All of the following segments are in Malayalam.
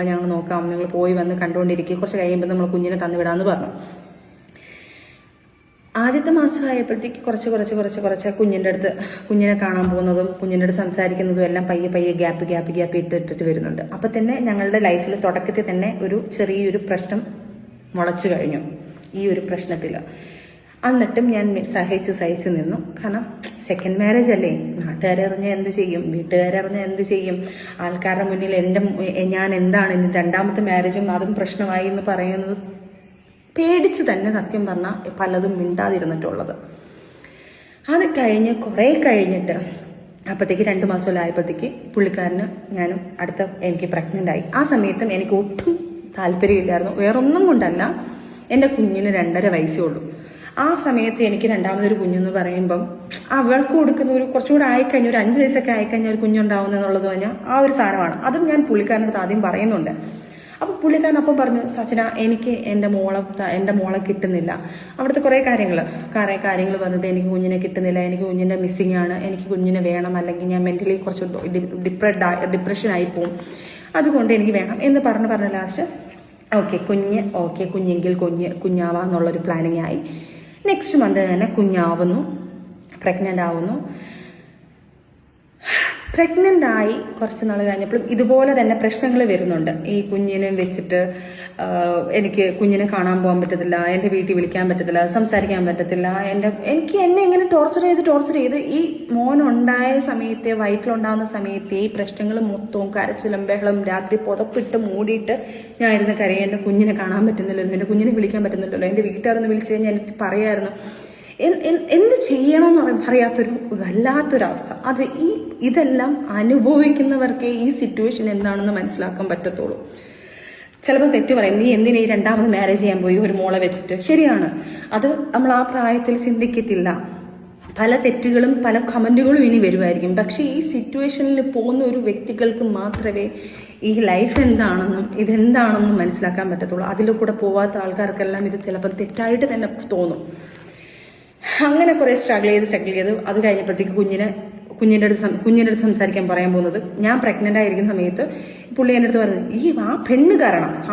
ഞങ്ങൾ നോക്കാം, നിങ്ങൾ പോയി വന്ന് കണ്ടുകൊണ്ടിരിക്കുക, കുറച്ച് കഴിയുമ്പോൾ നമ്മൾ കുഞ്ഞിനെ തന്നുവിടാമെന്ന് പറഞ്ഞു. ആദ്യത്തെ മാസമായപ്പോഴത്തേക്ക് കുറച്ച് കുഞ്ഞിനെ കാണാൻ പോകുന്നതും കുഞ്ഞിൻ്റെ അടുത്ത് സംസാരിക്കുന്നതും എല്ലാം പയ്യെ ഗ്യാപ്പ് ഇട്ടിട്ട് വരുന്നുണ്ട്. അപ്പം തന്നെ ഞങ്ങളുടെ ലൈഫിൽ തുടക്കത്തിൽ തന്നെ ഒരു ചെറിയൊരു പ്രശ്നം മുളച്ചു കഴിഞ്ഞു ഈ ഒരു പ്രശ്നത്തിൽ. എന്നിട്ടും ഞാൻ സഹിച്ച് നിന്നു. കാരണം സെക്കൻഡ് മാരേജ് അല്ലേ, നാട്ടുകാരറിഞ്ഞാൽ എന്ത് ചെയ്യും, വീട്ടുകാരറിഞ്ഞാൽ എന്ത് ചെയ്യും, ആൾക്കാരുടെ മുന്നിൽ ഞാൻ എന്താണ് എൻ്റെ രണ്ടാമത്തെ മാരേജും അതും പ്രശ്നമായി എന്ന് പറയുന്നത് പേടിച്ച് തന്നെ സത്യം പറഞ്ഞാൽ പലതും മിണ്ടാതിരുന്നിട്ടുള്ളത്. അത് കഴിഞ്ഞ് കുറേ കഴിഞ്ഞിട്ട് അപ്പോഴത്തേക്ക് 2 മാസമായപ്പോഴത്തേക്ക് പുള്ളിക്കാരന് ഞാനും എനിക്ക് പ്രഗ്നൻ്റ് ആയി. ആ സമയത്തും എനിക്ക് ഒട്ടും താല്പര്യമില്ലായിരുന്നു, വേറൊന്നും കൊണ്ടല്ല, എൻ്റെ കുഞ്ഞിന് 2.5 വയസ്സേ ഉള്ളൂ. ആ സമയത്ത് എനിക്ക് രണ്ടാമതൊരു കുഞ്ഞെന്ന് പറയുമ്പം അവൾക്ക് കൊടുക്കുന്ന ഒരു കുറച്ചുകൂടെ ആയിക്കഴിഞ്ഞാൽ ഒരു 5 വയസ്സൊക്കെ ആയിക്കഴിഞ്ഞാൽ ഒരു കുഞ്ഞുണ്ടാവുന്നത് എന്നുള്ളത് പറഞ്ഞാൽ ആ ഒരു സാധനമാണ്. അതും ഞാൻ പുള്ളിക്കാരൻ്റെ അടുത്ത് ആദ്യം പറയുന്നുണ്ട്. അപ്പോൾ പുള്ളിക്കാരൻ അപ്പം പറഞ്ഞു, സച്ചിന എനിക്ക് എൻ്റെ മോളെ കിട്ടുന്നില്ല. അവിടുത്തെ കുറേ കാര്യങ്ങൾ പറഞ്ഞിട്ട് എനിക്ക് കുഞ്ഞിനെ കിട്ടുന്നില്ല, എനിക്ക് കുഞ്ഞിൻ്റെ മിസ്സിങ് ആണ്, എനിക്ക് കുഞ്ഞിനെ വേണം, അല്ലെങ്കിൽ ഞാൻ മെൻ്റലി കുറച്ച് ഡിപ്രഷനായി പോവും, അതുകൊണ്ട് എനിക്ക് വേണം എന്ന് പറഞ്ഞ് ലാസ്റ്റ് കുഞ്ഞെങ്കിൽ കുഞ്ഞാവാന്നുള്ളൊരു പ്ലാനിങ് ആയി. നെക്സ്റ്റ് മന്ത് തന്നെ കുഞ്ഞാവുന്നു, പ്രഗ്നൻ്റ് ആവുന്നു. പ്രഗ്നൻ്റ് ആയി കുറച്ച് നാൾ കഴിഞ്ഞപ്പോഴും ഇതുപോലെ തന്നെ പ്രശ്നങ്ങൾ വരുന്നുണ്ട്. ഈ കുഞ്ഞിനെ വെച്ചിട്ട് എനിക്ക് കുഞ്ഞിനെ കാണാൻ പോകാൻ പറ്റത്തില്ല, എൻ്റെ വീട്ടിൽ വിളിക്കാൻ പറ്റത്തില്ല, സംസാരിക്കാൻ പറ്റത്തില്ല. എന്നെ ഇങ്ങനെ ടോർച്ചർ ചെയ്ത് ഈ മോനുണ്ടായ സമയത്തെ, വയറ്റിലുണ്ടാകുന്ന സമയത്തെ ഈ പ്രശ്നങ്ങൾ മൊത്തവും കരച്ചിലും ബഹളം, രാത്രി പുതപ്പിട്ട് മൂടിയിട്ട് ഞാൻ ഇരുന്ന് കരയും. എൻ്റെ കുഞ്ഞിനെ കാണാൻ പറ്റുന്നില്ലല്ലോ, എൻ്റെ കുഞ്ഞിനെ വിളിക്കാൻ പറ്റുന്നില്ലല്ലോ. എൻ്റെ വീട്ടുകാരെന്ന് വിളിച്ചു കഴിഞ്ഞാൽ എനിക്ക് പറയായിരുന്നു എന്ത് ചെയ്യണമെന്ന് അറിയാത്തൊരു വല്ലാത്തൊരവസ്ഥ. ഇതെല്ലാം അനുഭവിക്കുന്നവർക്കേ ഈ സിറ്റുവേഷൻ എന്താണെന്ന് മനസ്സിലാക്കാൻ പറ്റത്തുള്ളൂ. ചിലപ്പോൾ തെറ്റ് പറയും, നീ എന്തിനാ ഈ 2ാമത് മാരേജ് ചെയ്യാൻ പോയി ഒരു മോളെ വെച്ചിട്ട്. ശരിയാണ്, അത് നമ്മൾ ആ പ്രായത്തിൽ ചിന്തിക്കത്തില്ല. പല തെറ്റുകളും പല കമന്റുകളും ഇനി വരുമായിരിക്കും. പക്ഷെ ഈ സിറ്റുവേഷനിൽ പോകുന്ന ഒരു വ്യക്തികൾക്ക് മാത്രമേ ഈ ലൈഫ് എന്താണെന്നും ഇതെന്താണെന്നും മനസ്സിലാക്കാൻ പറ്റത്തുള്ളൂ. അതിൽ കൂടെ പോവാത്ത ആൾക്കാർക്കെല്ലാം ഇത് ചിലപ്പോൾ തെറ്റായിട്ട് തന്നെ തോന്നും. അങ്ങനെ കുറേ സ്ട്രഗിൾ ചെയ്ത് അത് കഴിഞ്ഞപ്പോഴത്തേക്ക് കുഞ്ഞിൻ്റെ അടുത്ത് സംസാരിക്കാൻ പറയാൻ പോകുന്നത്, ഞാൻ പ്രഗ്നൻ്റ് ആയിരിക്കുന്ന സമയത്ത് പുള്ളി എൻ്റെ അടുത്ത് പറഞ്ഞത്,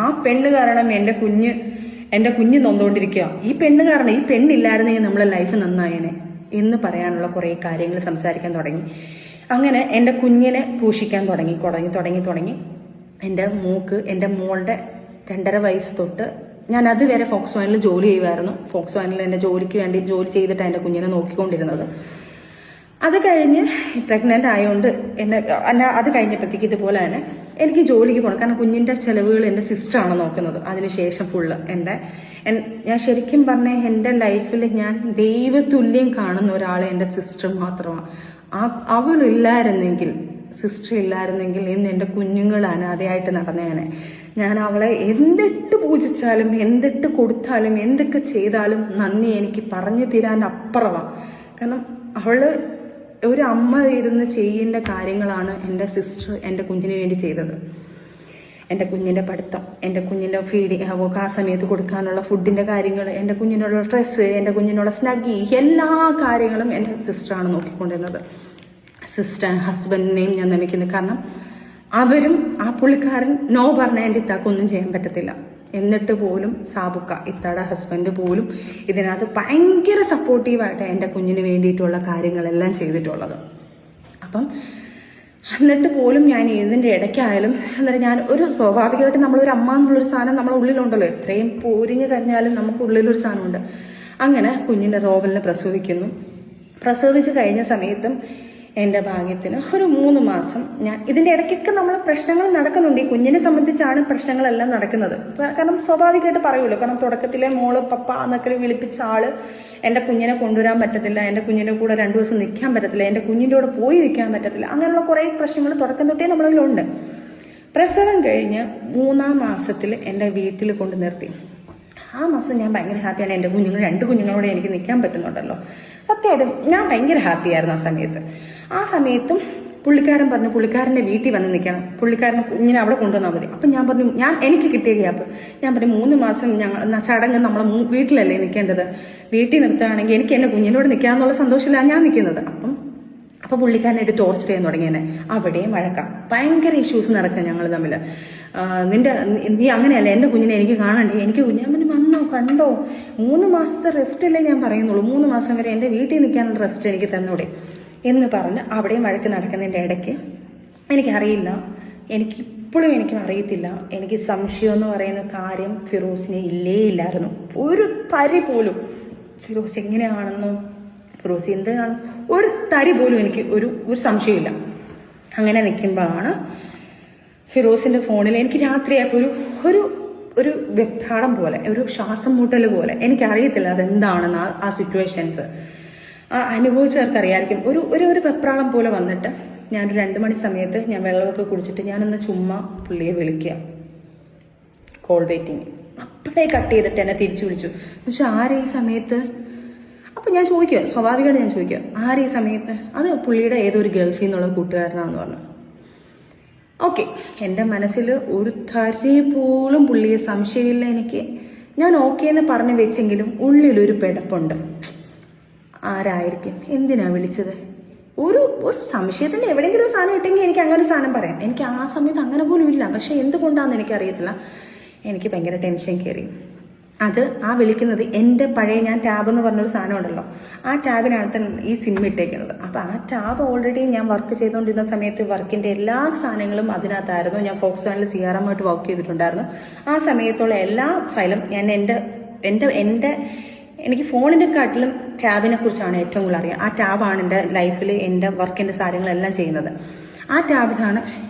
ആ പെണ്ണ് കാരണം എൻ്റെ കുഞ്ഞ് നൊന്നുകൊണ്ടിരിക്കുക, ഈ പെണ്ണില്ലായിരുന്നെങ്കിൽ നമ്മളെ ലൈഫ് നന്നായേനെ എന്ന് പറയാനുള്ള കുറേ കാര്യങ്ങൾ സംസാരിക്കാൻ തുടങ്ങി. അങ്ങനെ എൻ്റെ കുഞ്ഞിനെ പോഷിക്കാൻ തുടങ്ങി. എൻ്റെ മോളുടെ 2.5 വയസ്സ് തൊട്ട് ഞാൻ അതുവരെ ഫോക്സ് വാനിൽ ജോലി ചെയ്യുമായിരുന്നു. ഫോക്സ് വാനിൽ എൻ്റെ ജോലിക്ക് വേണ്ടി ജോലി ചെയ്തിട്ടാണ് എൻ്റെ കുഞ്ഞിനെ നോക്കിക്കൊണ്ടിരുന്നത്. അത് കഴിഞ്ഞ് പ്രഗ്നൻ്റ് ആയതുകൊണ്ട് അത് കഴിഞ്ഞപ്പോഴത്തേക്ക് ഇതുപോലെ തന്നെ എനിക്ക് ജോലിക്ക് പോകണം. കാരണം കുഞ്ഞിൻ്റെ ചിലവുകൾ എൻ്റെ സിസ്റ്ററാണ് നോക്കുന്നത്. അതിനുശേഷം ഫുള്ള് ഞാൻ ശരിക്കും പറഞ്ഞാൽ എൻ്റെ ലൈഫിൽ ഞാൻ ദൈവതുല്യം കാണുന്ന ഒരാളെ എൻ്റെ സിസ്റ്റർ മാത്രമാണ്. സിസ്റ്റർ ഇല്ലായിരുന്നെങ്കിൽ ഇന്ന് എൻ്റെ കുഞ്ഞുങ്ങൾ അനാഥയായിട്ട് നടന്നേനെ. ഞാൻ അവളെ എന്തിട്ട് പൂജിച്ചാലും എന്തിട്ട് കൊടുത്താലും എന്തൊക്കെ ചെയ്താലും നന്ദി എനിക്ക് പറഞ്ഞു തരാൻ അപ്പുറമാണ്. കാരണം അവള് ഒരു അമ്മ ഇരുന്ന് ചെയ്യേണ്ട കാര്യങ്ങളാണ് എൻ്റെ സിസ്റ്റർ എൻ്റെ കുഞ്ഞിന് വേണ്ടി ചെയ്തത്. എൻ്റെ കുഞ്ഞിൻ്റെ പഠിത്തം, എൻ്റെ കുഞ്ഞിൻ്റെ ഫീഡിങ്, ആ സമയത്ത് കൊടുക്കാനുള്ള ഫുഡിൻ്റെ കാര്യങ്ങൾ, എൻ്റെ കുഞ്ഞിനുള്ള ഡ്രസ്സ്, എൻ്റെ കുഞ്ഞിനുള്ള സ്നഗ്ഗി, എല്ലാ കാര്യങ്ങളും എൻ്റെ സിസ്റ്ററാണ് നോക്കിക്കൊണ്ടിരുന്നത്. ഹസ്ബൻഡിനെയും ഞാൻ നമിക്കുന്നു. കാരണം അവരും ആ പുള്ളിക്കാരൻ നോ പറഞ്ഞാൽ എൻ്റെ ഇത്താക്കൊന്നും ചെയ്യാൻ പറ്റത്തില്ല. എന്നിട്ട് പോലും ഇത്താടെ ഹസ്ബൻഡ് പോലും ഇതിനകത്ത് ഭയങ്കര സപ്പോർട്ടീവായിട്ട് എൻ്റെ കുഞ്ഞിന് വേണ്ടിയിട്ടുള്ള കാര്യങ്ങളെല്ലാം ചെയ്തിട്ടുള്ളത്. അപ്പം എന്നിട്ട് പോലും ഞാൻ ഇതിൻ്റെ ഇടയ്ക്കായാലും ഞാൻ സ്വാഭാവികമായിട്ട് നമ്മളൊരു അമ്മ എന്നുള്ളൊരു സാധനം നമ്മളെ ഉള്ളിലുണ്ടല്ലോ, എത്രയും പോരിഞ്ഞ് കഴിഞ്ഞാലും നമുക്ക് ഉള്ളിലൊരു സാധനമുണ്ട്. അങ്ങനെ കുഞ്ഞിൻ്റെ റോബലിനെ പ്രസവിച്ച് കഴിഞ്ഞ സമയത്തും എൻ്റെ ഭാഗ്യത്തിന് ഒരു 3 മാസം ഞാൻ ഇതിൻ്റെ ഇടയ്ക്കൊക്കെ നമ്മൾ പ്രശ്നങ്ങൾ നടക്കുന്നുണ്ട്. ഈ കുഞ്ഞിനെ സംബന്ധിച്ചാണ് പ്രശ്നങ്ങളെല്ലാം നടക്കുന്നത്. കാരണം സ്വാഭാവികമായിട്ട് പറയുമല്ലോ, കാരണം തുടക്കത്തിലെ മോള് പപ്പ എന്നൊക്കെ വിളിപ്പിച്ച ആള് എൻ്റെ കുഞ്ഞിനെ കൊണ്ടുവരാൻ പറ്റത്തില്ല, എൻ്റെ കുഞ്ഞിൻ്റെ കൂടെ 2 ദിവസം നിൽക്കാൻ പറ്റത്തില്ല, എൻ്റെ കുഞ്ഞിൻ്റെ കൂടെ പോയി നിൽക്കാൻ പറ്റത്തില്ല, അങ്ങനെയുള്ള കുറേ പ്രശ്നങ്ങൾ തുടക്കം തൊട്ടേ നമ്മളതിലുണ്ട്. പ്രസവം കഴിഞ്ഞ് 3-ാം മാസത്തിൽ എൻ്റെ വീട്ടിൽ കൊണ്ട് നിർത്തി. ആ മാസം ഞാൻ ഭയങ്കര ഹാപ്പിയാണ്. എൻ്റെ 2 കുഞ്ഞുങ്ങളോടെ എനിക്ക് നിൽക്കാൻ പറ്റുന്നുണ്ടല്ലോ. സത്യമായിട്ടും ഞാൻ ഭയങ്കര ഹാപ്പിയായിരുന്നു ആ സമയത്തും പുള്ളിക്കാരൻ പറഞ്ഞു പുള്ളിക്കാരൻ്റെ വീട്ടിൽ വന്ന് നിൽക്കണം, പുള്ളിക്കാരനെ കുഞ്ഞിനെ അവിടെ കൊണ്ടുവന്നാൽ മതി. അപ്പം ഞാൻ പറഞ്ഞു എനിക്ക് കിട്ടിയ ഗ്യാപ്പ് ഞാൻ പറഞ്ഞു 3 മാസം ചടങ്ങ് നമ്മളെ വീട്ടിലല്ലേ നിൽക്കേണ്ടത്, വീട്ടിൽ നിർത്തുകയാണെങ്കിൽ എനിക്ക് എൻ്റെ കുഞ്ഞിനോട് നിൽക്കാമെന്നുള്ള സന്തോഷത്തിലാണ് ഞാൻ നിൽക്കുന്നത്. അപ്പോൾ പുള്ളിക്കാരനായിട്ട് ടോർച്ചർ ചെയ്യാൻ തുടങ്ങിയെന്നെ. അവിടെയും വഴക്കാം, ഭയങ്കര ഇഷ്യൂസ് നടക്കുക ഞങ്ങൾ തമ്മിൽ. നീ അങ്ങനെയല്ല, എൻ്റെ കുഞ്ഞിനെ എനിക്ക് കാണണ്ടേ, എനിക്ക് കുഞ്ഞമ്മന് വന്നോ കണ്ടോ, 3 മാസത്തെ റെസ്റ്റ് അല്ലേ ഞാൻ പറയുന്നുള്ളൂ, 3 മാസം വരെ എൻ്റെ വീട്ടിൽ നിൽക്കാനുള്ള റെസ്റ്റ് എനിക്ക് തന്നൂടെ എന്ന് പറഞ്ഞ് അവിടെയും വഴക്ക് നടക്കുന്നതിൻ്റെ ഇടയ്ക്ക് എനിക്കറിയില്ല, എനിക്കിപ്പോഴും എനിക്കും അറിയത്തില്ല, എനിക്ക് സംശയം എന്ന് പറയുന്ന കാര്യം ഫിറോസിനെ ഇല്ലായിരുന്നു. ഒരു തരി പോലും ഫിറോസ് എങ്ങനെയാണെന്നോ ഫിറോസ് എന്താണ് ഒരു തരി പോലും എനിക്ക് ഒരു സംശയമില്ല. അങ്ങനെ നിൽക്കുമ്പോഴാണ് ഫിറോസിൻ്റെ ഫോണിൽ എനിക്ക് രാത്രിയായപ്പോൾ ഒരു വെപ്രാളം പോലെ, ഒരു ശ്വാസം മുട്ടൽ പോലെ, എനിക്കറിയത്തില്ല അതെന്താണെന്ന് ആ സിറ്റുവേഷൻസ് അനുഭവിച്ചവർക്കറിയായിരിക്കും. ഒരു വെപ്രാളം പോലെ വന്നിട്ട് ഞാനൊരു 2 മണി സമയത്ത് ഞാൻ വെള്ളമൊക്കെ കുടിച്ചിട്ട് ഞാനൊന്ന് ചുമ്മാ പുള്ളിയെ വിളിക്കുക, കോൾ വെയിറ്റിങ്. അപ്പോഴേ കട്ട് ചെയ്തിട്ട് എന്നെ തിരിച്ചു വിളിച്ചു. പക്ഷെ ആരെ ഈ സമയത്ത്? അപ്പം ഞാൻ ചോദിക്കുക, സ്വാഭാവികമായിട്ട് ഞാൻ ചോദിക്കുക, ആരെ ഈ സമയത്ത്? അത് പുള്ളിയുടെ ഏതൊരു ഗൾഫിൽ നിന്നുള്ള കൂട്ടുകാരനാണെന്ന് പറഞ്ഞു. ഓക്കെ, എൻ്റെ മനസ്സിൽ ഒരു തരി പോലും പുള്ളിയെ സംശയമില്ല എനിക്ക്. ഞാൻ ഓക്കെ എന്ന് പറഞ്ഞു വെച്ചെങ്കിലും ഉള്ളിലൊരു പിടപ്പുണ്ട്. ആരായിരിക്കും, എന്തിനാ വിളിച്ചത്? ഒരു സംശയത്തിൻ്റെ എവിടെയെങ്കിലും ഒരു സാധനം ഇട്ടെങ്കിൽ എനിക്ക് അങ്ങനെ ഒരു സാധനം പറയാം. എനിക്ക് ആ സമയത്ത് അങ്ങനെ പോലും ഇല്ല. പക്ഷെ എന്തുകൊണ്ടാണെന്ന് എനിക്കറിയത്തില്ല, എനിക്ക് ഭയങ്കര ടെൻഷൻ കയറി. അത് ആ വിളിക്കുന്നത് എൻ്റെ പഴയ ഞാൻ ടാബ് എന്ന് പറഞ്ഞൊരു സാധനം ഉണ്ടല്ലോ, ആ ടാബിനകത്ത് ഈ സിം ഇട്ടേക്കുന്നത്. അപ്പോൾ ആ ടാബ് ഓൾറെഡി ഞാൻ വർക്ക് ചെയ്തുകൊണ്ടിരുന്ന സമയത്ത് വർക്കിൻ്റെ എല്ലാ സാധനങ്ങളും അതിനകത്തായിരുന്നു. ഞാൻ ഫോക്സ് വാനിൽ CRM ആയിട്ട് വർക്ക് ചെയ്തിട്ടുണ്ടായിരുന്നു. ആ സമയത്തുള്ള എല്ലാ ഫയലും ഞാൻ എനിക്ക് ഫോണിൻ്റെ കാട്ടിലും ടാബിനെ കുറിച്ചാണ് ഏറ്റവും കൂടുതൽ അറിയാം. ആ ടാബാണ് എൻ്റെ ലൈഫിൽ എൻ്റെ വർക്കിൻ്റെ കാര്യങ്ങളെല്ലാം ചെയ്യുന്നത്. ആ ടാബിലാണ്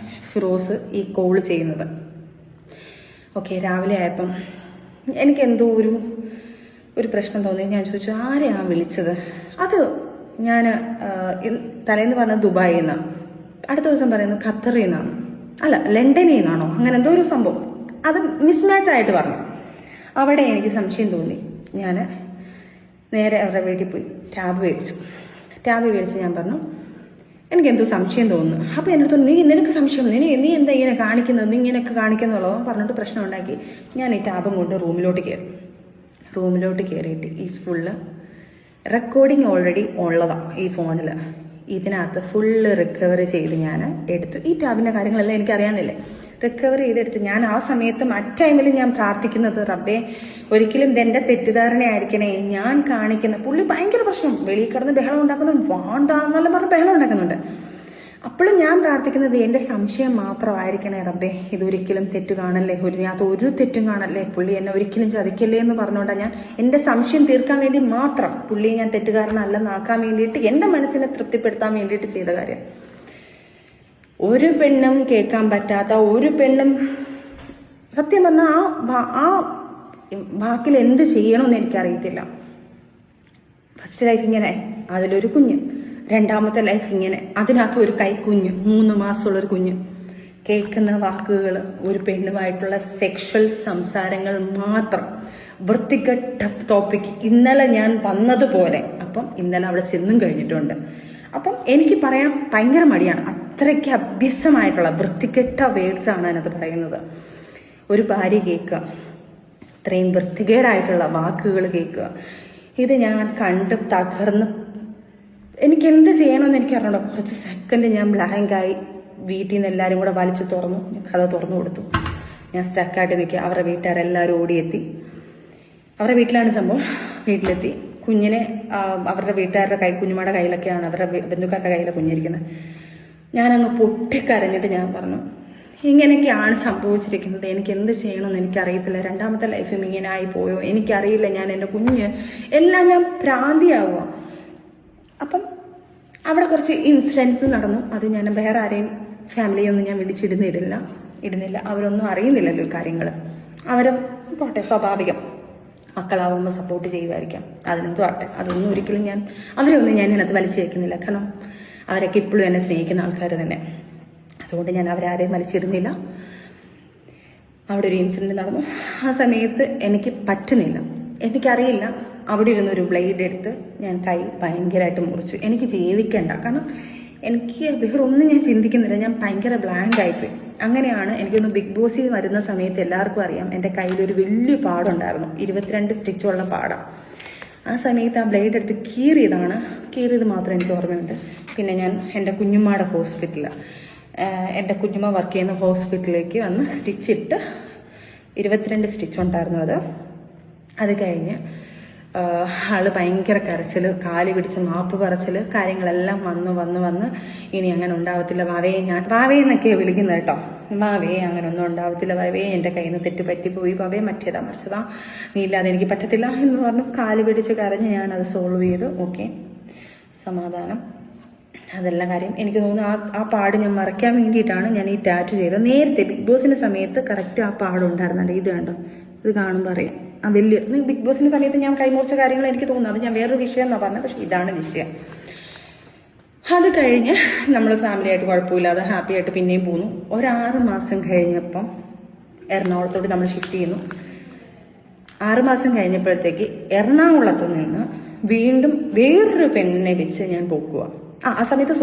ഫിറോസ് ഈ കോൾ ചെയ്യുന്നത്. ഓക്കെ, രാവിലെ ആയപ്പം എനിക്കെന്തോ ഒരു പ്രശ്നം തോന്നി. ഞാൻ ചോദിച്ചു, ആരെയാണ് വിളിച്ചത്? അത് ഞാൻ തലേന്ന് പറഞ്ഞത് ദുബായിൽ നിന്നാണ്, അടുത്ത ദിവസം പറയുന്നത് ഖത്തറിൽ നിന്നാണ്, അല്ല ലണ്ടനിൽ നിന്നാണോ, അങ്ങനെ എന്തോ ഒരു സംഭവം. അത് മിസ്മാച്ച് ആയിട്ട് പറഞ്ഞു. അവിടെ എനിക്ക് സംശയം തോന്നി. ഞാൻ നേരെ അവരുടെ വീട്ടിൽ പോയി ടാബ് മേടിച്ച് ഞാൻ പറഞ്ഞു, എനിക്കെന്തോ സംശയം തോന്നുന്നു. അപ്പോൾ എൻ്റെ അടുത്ത് നിനക്ക് സംശയം, നീ എന്താ ഇങ്ങനെ കാണിക്കുന്നത്, നീ ഇങ്ങനെയൊക്കെ കാണിക്കുന്നുള്ളോ പറഞ്ഞിട്ട് പ്രശ്നം ഉണ്ടാക്കി. ഞാൻ ഈ ടാബും കൊണ്ട് റൂമിലോട്ട് കയറിയിട്ട് ഈ ഫുള്ള് റെക്കോർഡിങ് ഓൾറെഡി ഉള്ളതാണ് ഈ ഫോണിൽ. ഇതിനകത്ത് ഫുള്ള് റിക്കവർ ചെയ്ത് ഞാൻ എടുത്തു. ഈ ടാബിൻ്റെ കാര്യങ്ങളെല്ലാം എനിക്കറിയാമെന്നില്ലേ, റിക്കവർ ചെയ്തെടുത്ത് ഞാൻ ആ സമയത്തും ടൈമിൽ ഞാൻ പ്രാർത്ഥിക്കുന്നത്, റബ്ബേ ഒരിക്കലും ഇതെൻ്റെ തെറ്റിദ്ധാരണയായിരിക്കണേ, ഞാൻ കാണിക്കുന്ന പുള്ളി ഭയങ്കര പ്രശ്നം, വെളിയിൽ കിടന്ന് ബഹളം ഉണ്ടാക്കുന്നു, വാണ്ടാന്നെല്ലാം പറഞ്ഞ് ബഹളം ഉണ്ടാക്കുന്നുണ്ട്. അപ്പോഴും ഞാൻ പ്രാർത്ഥിക്കുന്നത് എൻ്റെ സംശയം മാത്രമായിരിക്കണേ റബ്ബേ, ഇതൊരിക്കലും തെറ്റ് കാണല്ലേ, ഒരു തെറ്റും കാണല്ലേ, പുള്ളി എന്നെ ഒരിക്കലും ചതിക്കല്ലേ എന്ന് പറഞ്ഞുകൊണ്ടാണ് ഞാൻ എൻ്റെ സംശയം തീർക്കാൻ വേണ്ടി മാത്രം, പുള്ളിയെ ഞാൻ തെറ്റുകാരനല്ലെന്നാക്കാൻ വേണ്ടിയിട്ട്, എൻ്റെ മനസ്സിനെ തൃപ്തിപ്പെടുത്താൻ വേണ്ടിയിട്ട് ചെയ്ത കാര്യം. ഒരു പെണ്ണും കേൾക്കാൻ പറ്റാത്ത, ഒരു പെണ്ണും സത്യം പറഞ്ഞാൽ ആ വാക്കിൽ എന്ത് ചെയ്യണമെന്ന് എനിക്കറിയത്തില്ല. ഫസ്റ്റ് ലൈഫ് ഇങ്ങനെ, അതിലൊരു കുഞ്ഞ്, രണ്ടാമത്തെ ലൈഫ് ഇങ്ങനെ, അതിനകത്ത് ഒരു കൈക്കുഞ്ഞ്, 3 മാസമുള്ളൊരു കുഞ്ഞ്. കേൾക്കുന്ന വാക്കുകൾ ഒരു പെണ്ണുമായിട്ടുള്ള സെക്ഷൽ സംസാരങ്ങൾ മാത്രം, വൃത്തികെട്ട ടോപ്പിക്. ഇന്നലെ ഞാൻ വന്നതുപോലെ, അപ്പം ഇന്നലെ അവിടെ ചെന്നും കഴിഞ്ഞിട്ടുണ്ട്. അപ്പം എനിക്ക് പറയാൻ ഭയങ്കര മടിയാണ്, അത്രയ്ക്ക് അഭ്യസമായിട്ടുള്ള വൃത്തികെട്ട വേർഡ്സാണ് അതിനകത്ത് പറയുന്നത്. ഒരു ഭാര്യ കേൾക്കുക, ഇത്രയും വൃത്തികേടായിട്ടുള്ള വാക്കുകൾ കേൾക്കുക. ഇത് ഞാൻ കണ്ട് തകർന്ന് എനിക്ക് എന്ത് ചെയ്യണമെന്ന് എനിക്ക് അറിയണോ. കുറച്ച് സെക്കൻഡ് ഞാൻ ബ്ലാങ്കായി. വീട്ടിൽ നിന്ന് എല്ലാവരും കൂടെ വലിച്ചു തുറന്നു, കഥ തുറന്നു കൊടുത്തു. ഞാൻ സ്റ്റക്കായിട്ട് നിൽക്കുക. അവരുടെ വീട്ടുകാരെല്ലാവരും ഓടിയെത്തി. അവരുടെ വീട്ടിലാണ് സംഭവം. വീട്ടിലെത്തി കുഞ്ഞിനെ അവരുടെ വീട്ടുകാരുടെ കുഞ്ഞുമ്മയുടെ കയ്യിലൊക്കെയാണ്, അവരുടെ ബന്ധുക്കാരുടെ കയ്യിലാണ് കുഞ്ഞിരിക്കുന്നത്. ഞാനങ്ങ് പൊട്ടിക്കരഞ്ഞിട്ട് ഞാൻ പറഞ്ഞു, ഇങ്ങനെയൊക്കെയാണ് സംഭവിച്ചിരിക്കുന്നത്, എനിക്ക് എന്ത് ചെയ്യണമെന്ന് എനിക്കറിയത്തില്ല, രണ്ടാമത്തെ ലൈഫും ഇങ്ങനെ ആയിപ്പോയോ എനിക്കറിയില്ല, ഞാൻ എൻ്റെ കുഞ്ഞ് എല്ലാം ഞാൻ ഭ്രാന്തിയാവുക. അപ്പം അവിടെ കുറച്ച് ഇൻസിഡൻസ് നടന്നു. അത് ഞാൻ വേറെ ആരെയും ഫാമിലിയൊന്നും ഞാൻ ഇടുന്നില്ല. അവരൊന്നും അറിയുന്നില്ലല്ലോ കാര്യങ്ങൾ. അവരും പോട്ടെ, സ്വാഭാവികം, മക്കളാവുമ്പോൾ സപ്പോർട്ട് ചെയ്യുമായിരിക്കാം, അതിനെന്തോ ആട്ടെ. അതൊന്നും ഒരിക്കലും അവരൊന്നും ഞാൻ ഇതിനകത്ത് വലിച്ചു വയ്ക്കുന്നില്ല. കാരണം അവരൊക്കെ ഇപ്പോഴും എന്നെ സ്നേഹിക്കുന്ന ആൾക്കാർ തന്നെ. അതുകൊണ്ട് ഞാൻ അവരാരെയും വലിച്ചിടുന്നില്ല. അവിടെ ഒരു ഇൻസിഡൻറ്റ് നടന്നു. ആ സമയത്ത് എനിക്ക് പറ്റുന്നില്ല, എനിക്കറിയില്ല. അവിടെ ഇരുന്നൊരു ബ്ലേഡ് എടുത്ത് ഞാൻ കൈ ഭയങ്കരമായിട്ട് മുറിച്ചു. എനിക്ക് ജീവിക്കണ്ട, കാരണം എനിക്ക് വേറെ ഒന്നും ഞാൻ ചിന്തിക്കുന്നില്ല. ഞാൻ ഭയങ്കര ബ്ലാങ്ക് ആയിപ്പോയി. അങ്ങനെയാണ് എനിക്കൊന്ന് ബിഗ് ബോസിൽ വരുന്ന സമയത്ത് എല്ലാവർക്കും അറിയാം, എൻ്റെ കയ്യിലൊരു വലിയ പാടുണ്ടായിരുന്നു, 22 സ്റ്റിച്ചുള്ള പാടാണ്. ആ സമയത്ത് ആ ബ്ലേഡ് എടുത്ത് കീറിയത് മാത്രം എനിക്ക് ഓർമ്മയുണ്ട്. പിന്നെ ഞാൻ എൻ്റെ കുഞ്ഞുമ്മയുടെ ഹോസ്പിറ്റലിൽ എൻ്റെ കുഞ്ഞുമ്മ വർക്ക് ചെയ്യുന്ന ഹോസ്പിറ്റലിലേക്ക് വന്ന് സ്റ്റിച്ചിട്ട് 22 സ്റ്റിച്ച് ഉണ്ടായിരുന്നു. അത് കഴിഞ്ഞ് ആള് ഭയങ്കര കരച്ചിൽ, കാല് പിടിച്ച് മാപ്പ് പറച്ചിൽ, കാര്യങ്ങളെല്ലാം വന്ന് ഇനി അങ്ങനെ ഉണ്ടാവത്തില്ല വാവേ, വാവേ എന്നൊക്കെയാണ് വിളിക്കുന്നത് കേട്ടോ. വാവേ അങ്ങനെ ഒന്നും ഉണ്ടാവത്തില്ല, വാവേ എൻ്റെ കയ്യിൽ നിന്ന് തെറ്റ് പറ്റിപ്പോയി, വാവേ മറ്റേതാ മറിച്ചതാ, നീ ഇല്ലാതെ എനിക്ക് പറ്റത്തില്ല എന്ന് പറഞ്ഞു കാല് പിടിച്ച് കരഞ്ഞ് ഞാനത് സോൾവ് ചെയ്തു. ഓക്കെ, സമാധാനം. അതെല്ലാം കാര്യം. എനിക്ക് തോന്നുന്നു ആ പാട് ഞാൻ മറയ്ക്കാൻ വേണ്ടിയിട്ടാണ് ഞാൻ ഈ ടാറ്റു ചെയ്തത്. നേരത്തെ ബിഗ് ബോസിൻ്റെ സമയത്ത് കറക്റ്റ് ആ പാടുണ്ടായിരുന്നുണ്ട്. ഇത് കണ്ടോ, ഇത് കാണുമ്പോൾ അറിയാം. ആ വലിയ ബിഗ് ബോസിൻ്റെ സമയത്ത് ഞാൻ കൈമുറിച്ച കാര്യങ്ങൾ എനിക്ക് തോന്നുന്നു. അത് ഞാൻ വേറൊരു വിഷയം എന്നാണ് പറഞ്ഞത്, പക്ഷെ ഇതാണ് വിഷയം. അത് കഴിഞ്ഞ് നമ്മൾ ഫാമിലിയായിട്ട് കുഴപ്പമില്ലാതെ ഹാപ്പി ആയിട്ട് പിന്നെയും പോന്നു. 6 മാസം കഴിഞ്ഞപ്പം എറണാകുളത്തോട്ട് നമ്മൾ ഷിഫ്റ്റ് ചെയ്യുന്നു. 6 മാസം കഴിഞ്ഞപ്പോഴത്തേക്ക് എറണാകുളത്ത് നിന്ന് വീണ്ടും വേറൊരു പെണ്ണിനെ വെച്ച് ഞാൻ പോക്കുക. ആ സമയത്ത്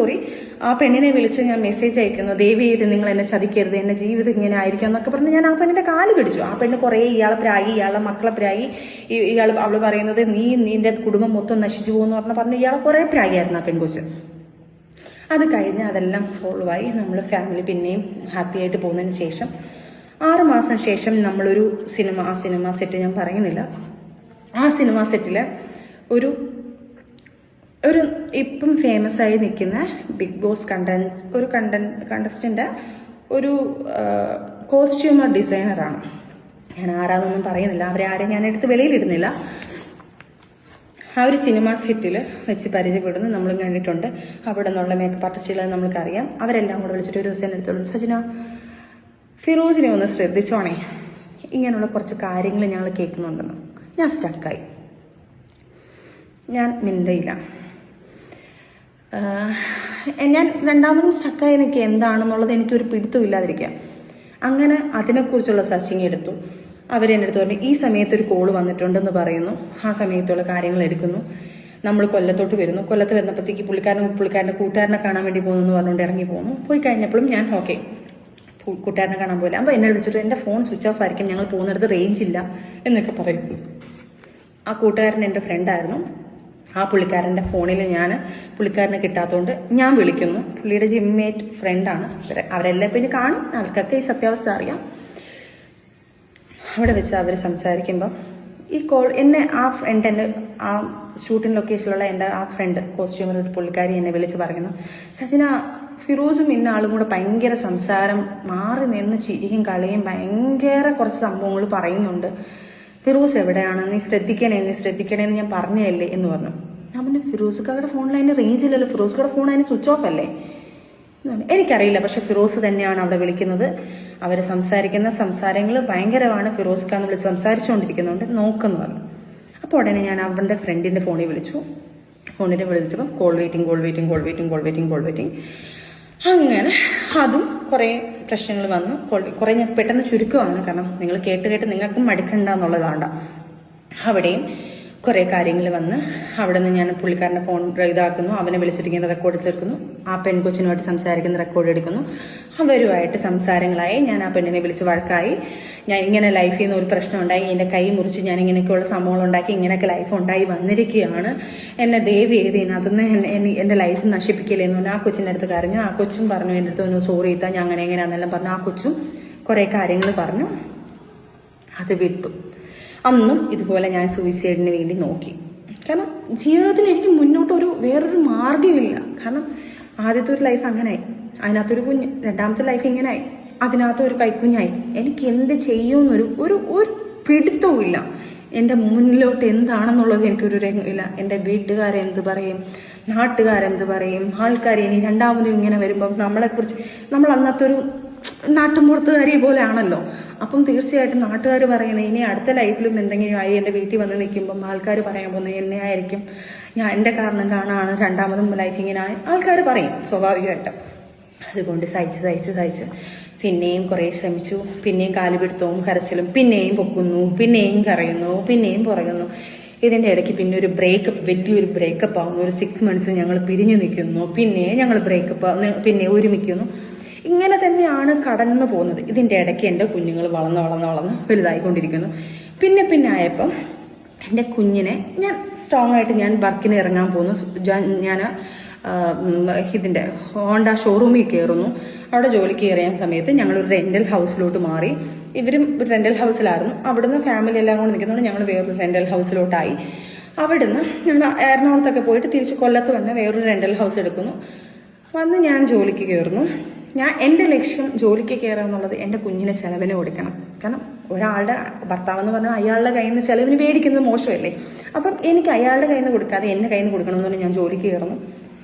ആ പെണ്ണിനെ വിളിച്ച് ഞാൻ മെസ്സേജ് അയക്കുന്നു, ദേവി ഇത് നിങ്ങൾ എന്നെ ചതിക്കരുത്, എന്റെ ജീവിതം ഇങ്ങനെ ആയിരിക്കും എന്നൊക്കെ പറഞ്ഞ് ഞാൻ ആ പെണ്ണിന്റെ കാല് പിടിച്ചു. ആ പെണ്ണ് കുറേ ഇയാളെ പ്രായി, ഇയാളെ മക്കളെ പ്രായി, അവള് പറയുന്നത് നിന്റെ കുടുംബം മൊത്തം നശിച്ചു പോകുന്നു പറഞ്ഞ് ഇയാളെ കുറേ പ്രായിയായിരുന്നു ആ പെൺകൊച്ച്. അത് കഴിഞ്ഞ് അതെല്ലാം സോൾവായി. നമ്മൾ ഫാമിലി പിന്നെയും ഹാപ്പി ആയിട്ട് പോകുന്നതിന് ശേഷം 6 മാസം ശേഷം നമ്മളൊരു ആ സിനിമ സെറ്റ് ഞാൻ പറയുന്നില്ല, ആ സിനിമ സെറ്റില് ഒരു ഇപ്പം ഫേമസ് ആയി നിൽക്കുന്ന ബിഗ് ബോസ് കണ്ടസ്റ്റന്റ് ഒരു കോസ്റ്റ്യൂമർ ഡിസൈനറാണ്. ഞാൻ ആരാന്നൊന്നും പറയുന്നില്ല, അവരെ ആരെയും ഞാൻ എടുത്ത് വെളിയിലിടുന്നില്ല. ആ ഒരു സിനിമ സെറ്റിൽ വെച്ച് പരിചയപ്പെടുന്നു, നമ്മളും കണ്ടിട്ടുണ്ട്. അവിടെ നിന്നുള്ള മേക്കപ്പ് ആർട്ടിസ്റ്റുകളെ നമ്മൾക്കറിയാം. അവരെല്ലാം കൂടെ വിളിച്ചിട്ട് ഒരു ദിവസം എടുത്തോളൂ, സജന ഫിറോസിനെ ഒന്ന് ശ്രദ്ധിച്ചോണേ, ഇങ്ങനെയുള്ള കുറച്ച് കാര്യങ്ങൾ ഞങ്ങൾ കേൾക്കുന്നുണ്ടെന്ന്. ഞാൻ സ്റ്റക്കായി, ഞാൻ മിണ്ടയില്ല. ഞാൻ രണ്ടാമതും സ്റ്റക്കായി നിൽക്കുക, എന്താണെന്നുള്ളത് എനിക്കൊരു പിടുത്തമില്ലാതിരിക്കുക. അങ്ങനെ അതിനെക്കുറിച്ചുള്ള സെർച്ചിങ് എടുത്തു. അവരെൻ്റെ അടുത്ത് പറഞ്ഞു ഈ സമയത്ത് ഒരു കോള് വന്നിട്ടുണ്ടെന്ന് പറയുന്നു. ആ സമയത്തുള്ള കാര്യങ്ങൾ എടുക്കുന്നു. നമ്മൾ കൊല്ലത്തോട്ട് വരുന്നു. കൊല്ലത്ത് വരുന്നപ്പോഴത്തേക്ക് പുള്ളിക്കാരൻ്റെ കൂട്ടുകാരനെ കാണാൻ വേണ്ടി പോകുന്നു എന്ന് പറഞ്ഞുകൊണ്ട് ഇറങ്ങി പോകുന്നു. പോയി കഴിഞ്ഞപ്പോഴും ഞാൻ ഓക്കെ കൂട്ടുകാരനെ കാണാൻ പോയില്ല. അപ്പോൾ എന്നെ വിളിച്ചിട്ട് എൻ്റെ ഫോൺ സ്വിച്ച് ഓഫ് ആയിരിക്കും, ഞങ്ങൾ പോകുന്നിടത്ത് റേഞ്ച് ഇല്ല എന്നൊക്കെ പറയുന്നു. ആ കൂട്ടുകാരൻ എൻ്റെ ഫ്രണ്ടായിരുന്നു. ആ പുള്ളിക്കാരൻ്റെ ഫോണിൽ പുള്ളിക്കാരനെ കിട്ടാത്തതുകൊണ്ട് ഞാൻ വിളിക്കുന്നു. പുള്ളിയുടെ ജിമ്മേറ്റ് ഫ്രണ്ടാണ്. അവരെല്ലാം പിന്നെ കാണും, അവർക്കൊക്കെ ഈ സത്യാവസ്ഥ അറിയാം. അവിടെ വെച്ച് അവർ സംസാരിക്കുമ്പം ഈ കോൾ എന്നെ എൻ്റെ ആ ഷൂട്ടിംഗ് ലൊക്കേഷനിലുള്ള എൻ്റെ ആ ഫ്രണ്ട് കോസ്റ്റ്യൂമർ ഒരു പുള്ളിക്കാരി എന്നെ വിളിച്ച് പറയുന്നു, സജിന ഫിറോസും ഇന്ന ആളും കൂടെ ഭയങ്കര സംസാരം, മാറി നിന്ന് ചിരിയും കളിയും ഭയങ്കര കുറച്ച് സംഭവങ്ങൾ പറയുന്നുണ്ട്, ഫിറോസ് എവിടെയാണ്, നീ ശ്രദ്ധിക്കണേ എന്ന് ഞാൻ പറഞ്ഞതല്ലേ എന്ന് പറഞ്ഞു. ഞാൻ പറഞ്ഞു ഫിറോസ്ക്കാരുടെ ഫോണിൽ അതിന് റേഞ്ച് ഇല്ലല്ലോ, ഫിറോസ്ക്കാരുടെ ഫോൺ അതിന് സ്വിച്ച് ഓഫ് അല്ലേ? എനിക്കറിയില്ല, പക്ഷെ ഫിറോസ് തന്നെയാണ് അവിടെ വിളിക്കുന്നത്. അവർ സംസാരിക്കുന്ന സംസാരങ്ങൾ ഭയങ്കരമാണ്. ഫിറോസ്ക്കാന്ന് വിളിച്ച് സംസാരിച്ചുകൊണ്ടിരിക്കുന്നുണ്ട്, നോക്കെന്ന് പറഞ്ഞു. അപ്പോൾ ഉടനെ ഞാൻ അവൻ്റെ ഫ്രണ്ടിൻ്റെ ഫോണിൽ വിളിച്ചപ്പോൾ കോൾ വെയിറ്റിംഗ്. അങ്ങനെ അതും കുറേ പ്രശ്നങ്ങൾ വന്നു. കുറേ ഞാൻ പെട്ടെന്ന് ചുരുക്കമാണ്, കാരണം നിങ്ങൾ കേട്ട് നിങ്ങൾക്കും മടുക്കണ്ട എന്നുള്ളതാണ്. അവിടെയും കുറേ കാര്യങ്ങൾ വന്ന് അവിടെ നിന്ന് ഞാൻ പുള്ളിക്കാരൻ്റെ ഫോൺ ഇതാക്കുന്നു, അവനെ വിളിച്ചിരിക്കുന്ന റെക്കോർഡ് ചേർക്കുന്നു, ആ പെൺകൊച്ചിനുമായിട്ട് സംസാരിക്കുന്ന റെക്കോർഡ് എടുക്കുന്നു. അവരുമായിട്ട് സംസാരങ്ങളായി. ഞാൻ ആ പെണ്ണിനെ വിളിച്ച് വഴക്കായി. ഞാൻ ഇങ്ങനെ ലൈഫിൽ നിന്ന് ഒരു പ്രശ്നം ഉണ്ടായി, എൻ്റെ കൈ മുറിച്ച് ഞാൻ ഇങ്ങനെയൊക്കെയുള്ള സംഭവങ്ങൾ ഉണ്ടാക്കി, ഇങ്ങനെയൊക്കെ ലൈഫ് ഉണ്ടായി വന്നിരിക്കുകയാണ്, എന്നെ ദയവ് ചെയ്ത് അതൊന്ന് എൻ്റെ ലൈഫ് നശിപ്പിക്കില്ലേ എന്ന് പറഞ്ഞു. ആ കൊച്ചിൻ്റെ അടുത്ത് കരഞ്ഞു. ആ കൊച്ചും പറഞ്ഞു എൻ്റെ അടുത്ത് ഒന്ന് സോറി ചെയ്താൽ ഞാൻ അങ്ങനെ എങ്ങനെയാണെന്നെല്ലാം പറഞ്ഞു. ആ കൊച്ചും കുറേ കാര്യങ്ങൾ പറഞ്ഞു. അത് വിട്ടു. അന്നും ഇതുപോലെ ഞാൻ സൂയിസൈഡിന് വേണ്ടി നോക്കി. കാരണം ജീവിതത്തിൽ എനിക്ക് മുന്നോട്ട് വേറൊരു മാർഗ്ഗമില്ല. കാരണം ആദ്യത്തെ ഒരു ലൈഫ് അങ്ങനായി, അതിനകത്തൊരു കുഞ്ഞ്, രണ്ടാമത്തെ ലൈഫ് ഇങ്ങനായി, അതിനകത്ത് ഒരു കൈക്കുഞ്ഞായി. എനിക്ക് എന്ത് ചെയ്യുമെന്നൊരു ഒരു പിടുത്തവും ഇല്ല. എൻ്റെ മുന്നിലോട്ട് എന്താണെന്നുള്ളത് എനിക്കൊരു ഇല്ല. എൻ്റെ വീട്ടുകാരെന്ത് പറയും, നാട്ടുകാരെന്ത് പറയും, ആൾക്കാർ ഇനി രണ്ടാമതും ഇങ്ങനെ വരുമ്പം നമ്മളെക്കുറിച്ച് നമ്മൾ അന്നത്തെ ഒരു നാട്ടുമ്പുറത്തുകാരി പോലെ ആണല്ലോ. അപ്പം തീർച്ചയായിട്ടും നാട്ടുകാർ പറയണേ ഇനി അടുത്ത ലൈഫിലും എന്തെങ്കിലും ആയി എൻ്റെ വീട്ടിൽ വന്ന് നിൽക്കുമ്പം ആൾക്കാർ പറയാൻ പോകുന്നത് എന്നെ ആയിരിക്കും, ഞാൻ എൻ്റെ കാരണം കാണാണ് രണ്ടാമതും ലൈഫ് ഇങ്ങനെ ആൾക്കാർ പറയും സ്വാഭാവികമായിട്ട്. അതുകൊണ്ട് സഹിച്ച് പിന്നെയും കുറേ ശ്രമിച്ചു. പിന്നെയും കാലുപിടുത്തവും കരച്ചിലും, പിന്നെയും പൊക്കുന്നു, പിന്നെയും കരയുന്നു, പിന്നെയും പുറകുന്നു. ഇതിൻ്റെ ഇടയ്ക്ക് പിന്നെ ഒരു വലിയൊരു ബ്രേക്കപ്പ് ആവുന്നു. ഒരു 6 months ഞങ്ങൾ പിരിഞ്ഞു നിൽക്കുന്നു, പിന്നെ ഞങ്ങൾ പിന്നെ ഒരുമിക്കുന്നു. ഇങ്ങനെ തന്നെയാണ് കടന്നു പോകുന്നത്. ഇതിൻ്റെ ഇടയ്ക്ക് എൻ്റെ കുഞ്ഞുങ്ങൾ വളർന്ന് വലുതായിക്കൊണ്ടിരിക്കുന്നു. പിന്നെ ആയപ്പം എൻ്റെ കുഞ്ഞിനെ ഞാൻ സ്ട്രോങ് ആയിട്ട് ഞാൻ വർക്കിന് ഇറങ്ങാൻ പോകുന്നു. ഞാൻ ഇതിൻ്റെ ഹോണ്ട ഷോറൂമിൽ കയറുന്നു. അവിടെ ജോലിക്ക് കയറിയ സമയത്ത് ഞങ്ങളൊരു റെൻ്റൽ ഹൗസിലോട്ട് മാറി. ഇവരും ഒരു റെൻ്റൽ ഹൗസിലായിരുന്നു. അവിടുന്ന് ഫാമിലി എല്ലാം കൂടെ നിൽക്കുന്നതുകൊണ്ട് ഞങ്ങൾ വേറൊരു റെൻ്റൽ ഹൗസിലോട്ടായി. അവിടുന്ന് ഞങ്ങൾ എറണാകുളത്തൊക്കെ പോയിട്ട് തിരിച്ച് കൊല്ലത്ത് വന്ന് വേറൊരു റെൻ്റൽ ഹൗസ് എടുക്കുന്നു. വന്ന് ഞാൻ ജോലിക്ക് കയറുന്നു. എൻ്റെ ലക്ഷ്യം ജോലിക്ക് കയറുക എന്നുള്ളത് എൻ്റെ കുഞ്ഞിനെ ചിലവിന് കൊടുക്കണം. കാരണം ഒരാളുടെ ഭർത്താവെന്ന് പറഞ്ഞാൽ അയാളുടെ കയ്യിൽ നിന്ന് ചിലവിന് മേടിക്കുന്നത് മോശമല്ലേ. അപ്പം എനിക്ക് അയാളുടെ കയ്യിൽ നിന്ന് കൊടുക്കാതെ എൻ്റെ കയ്യിൽ നിന്ന് കൊടുക്കണമെന്ന് പറഞ്ഞാൽ ഞാൻ ജോലിക്ക് കയറുന്നു.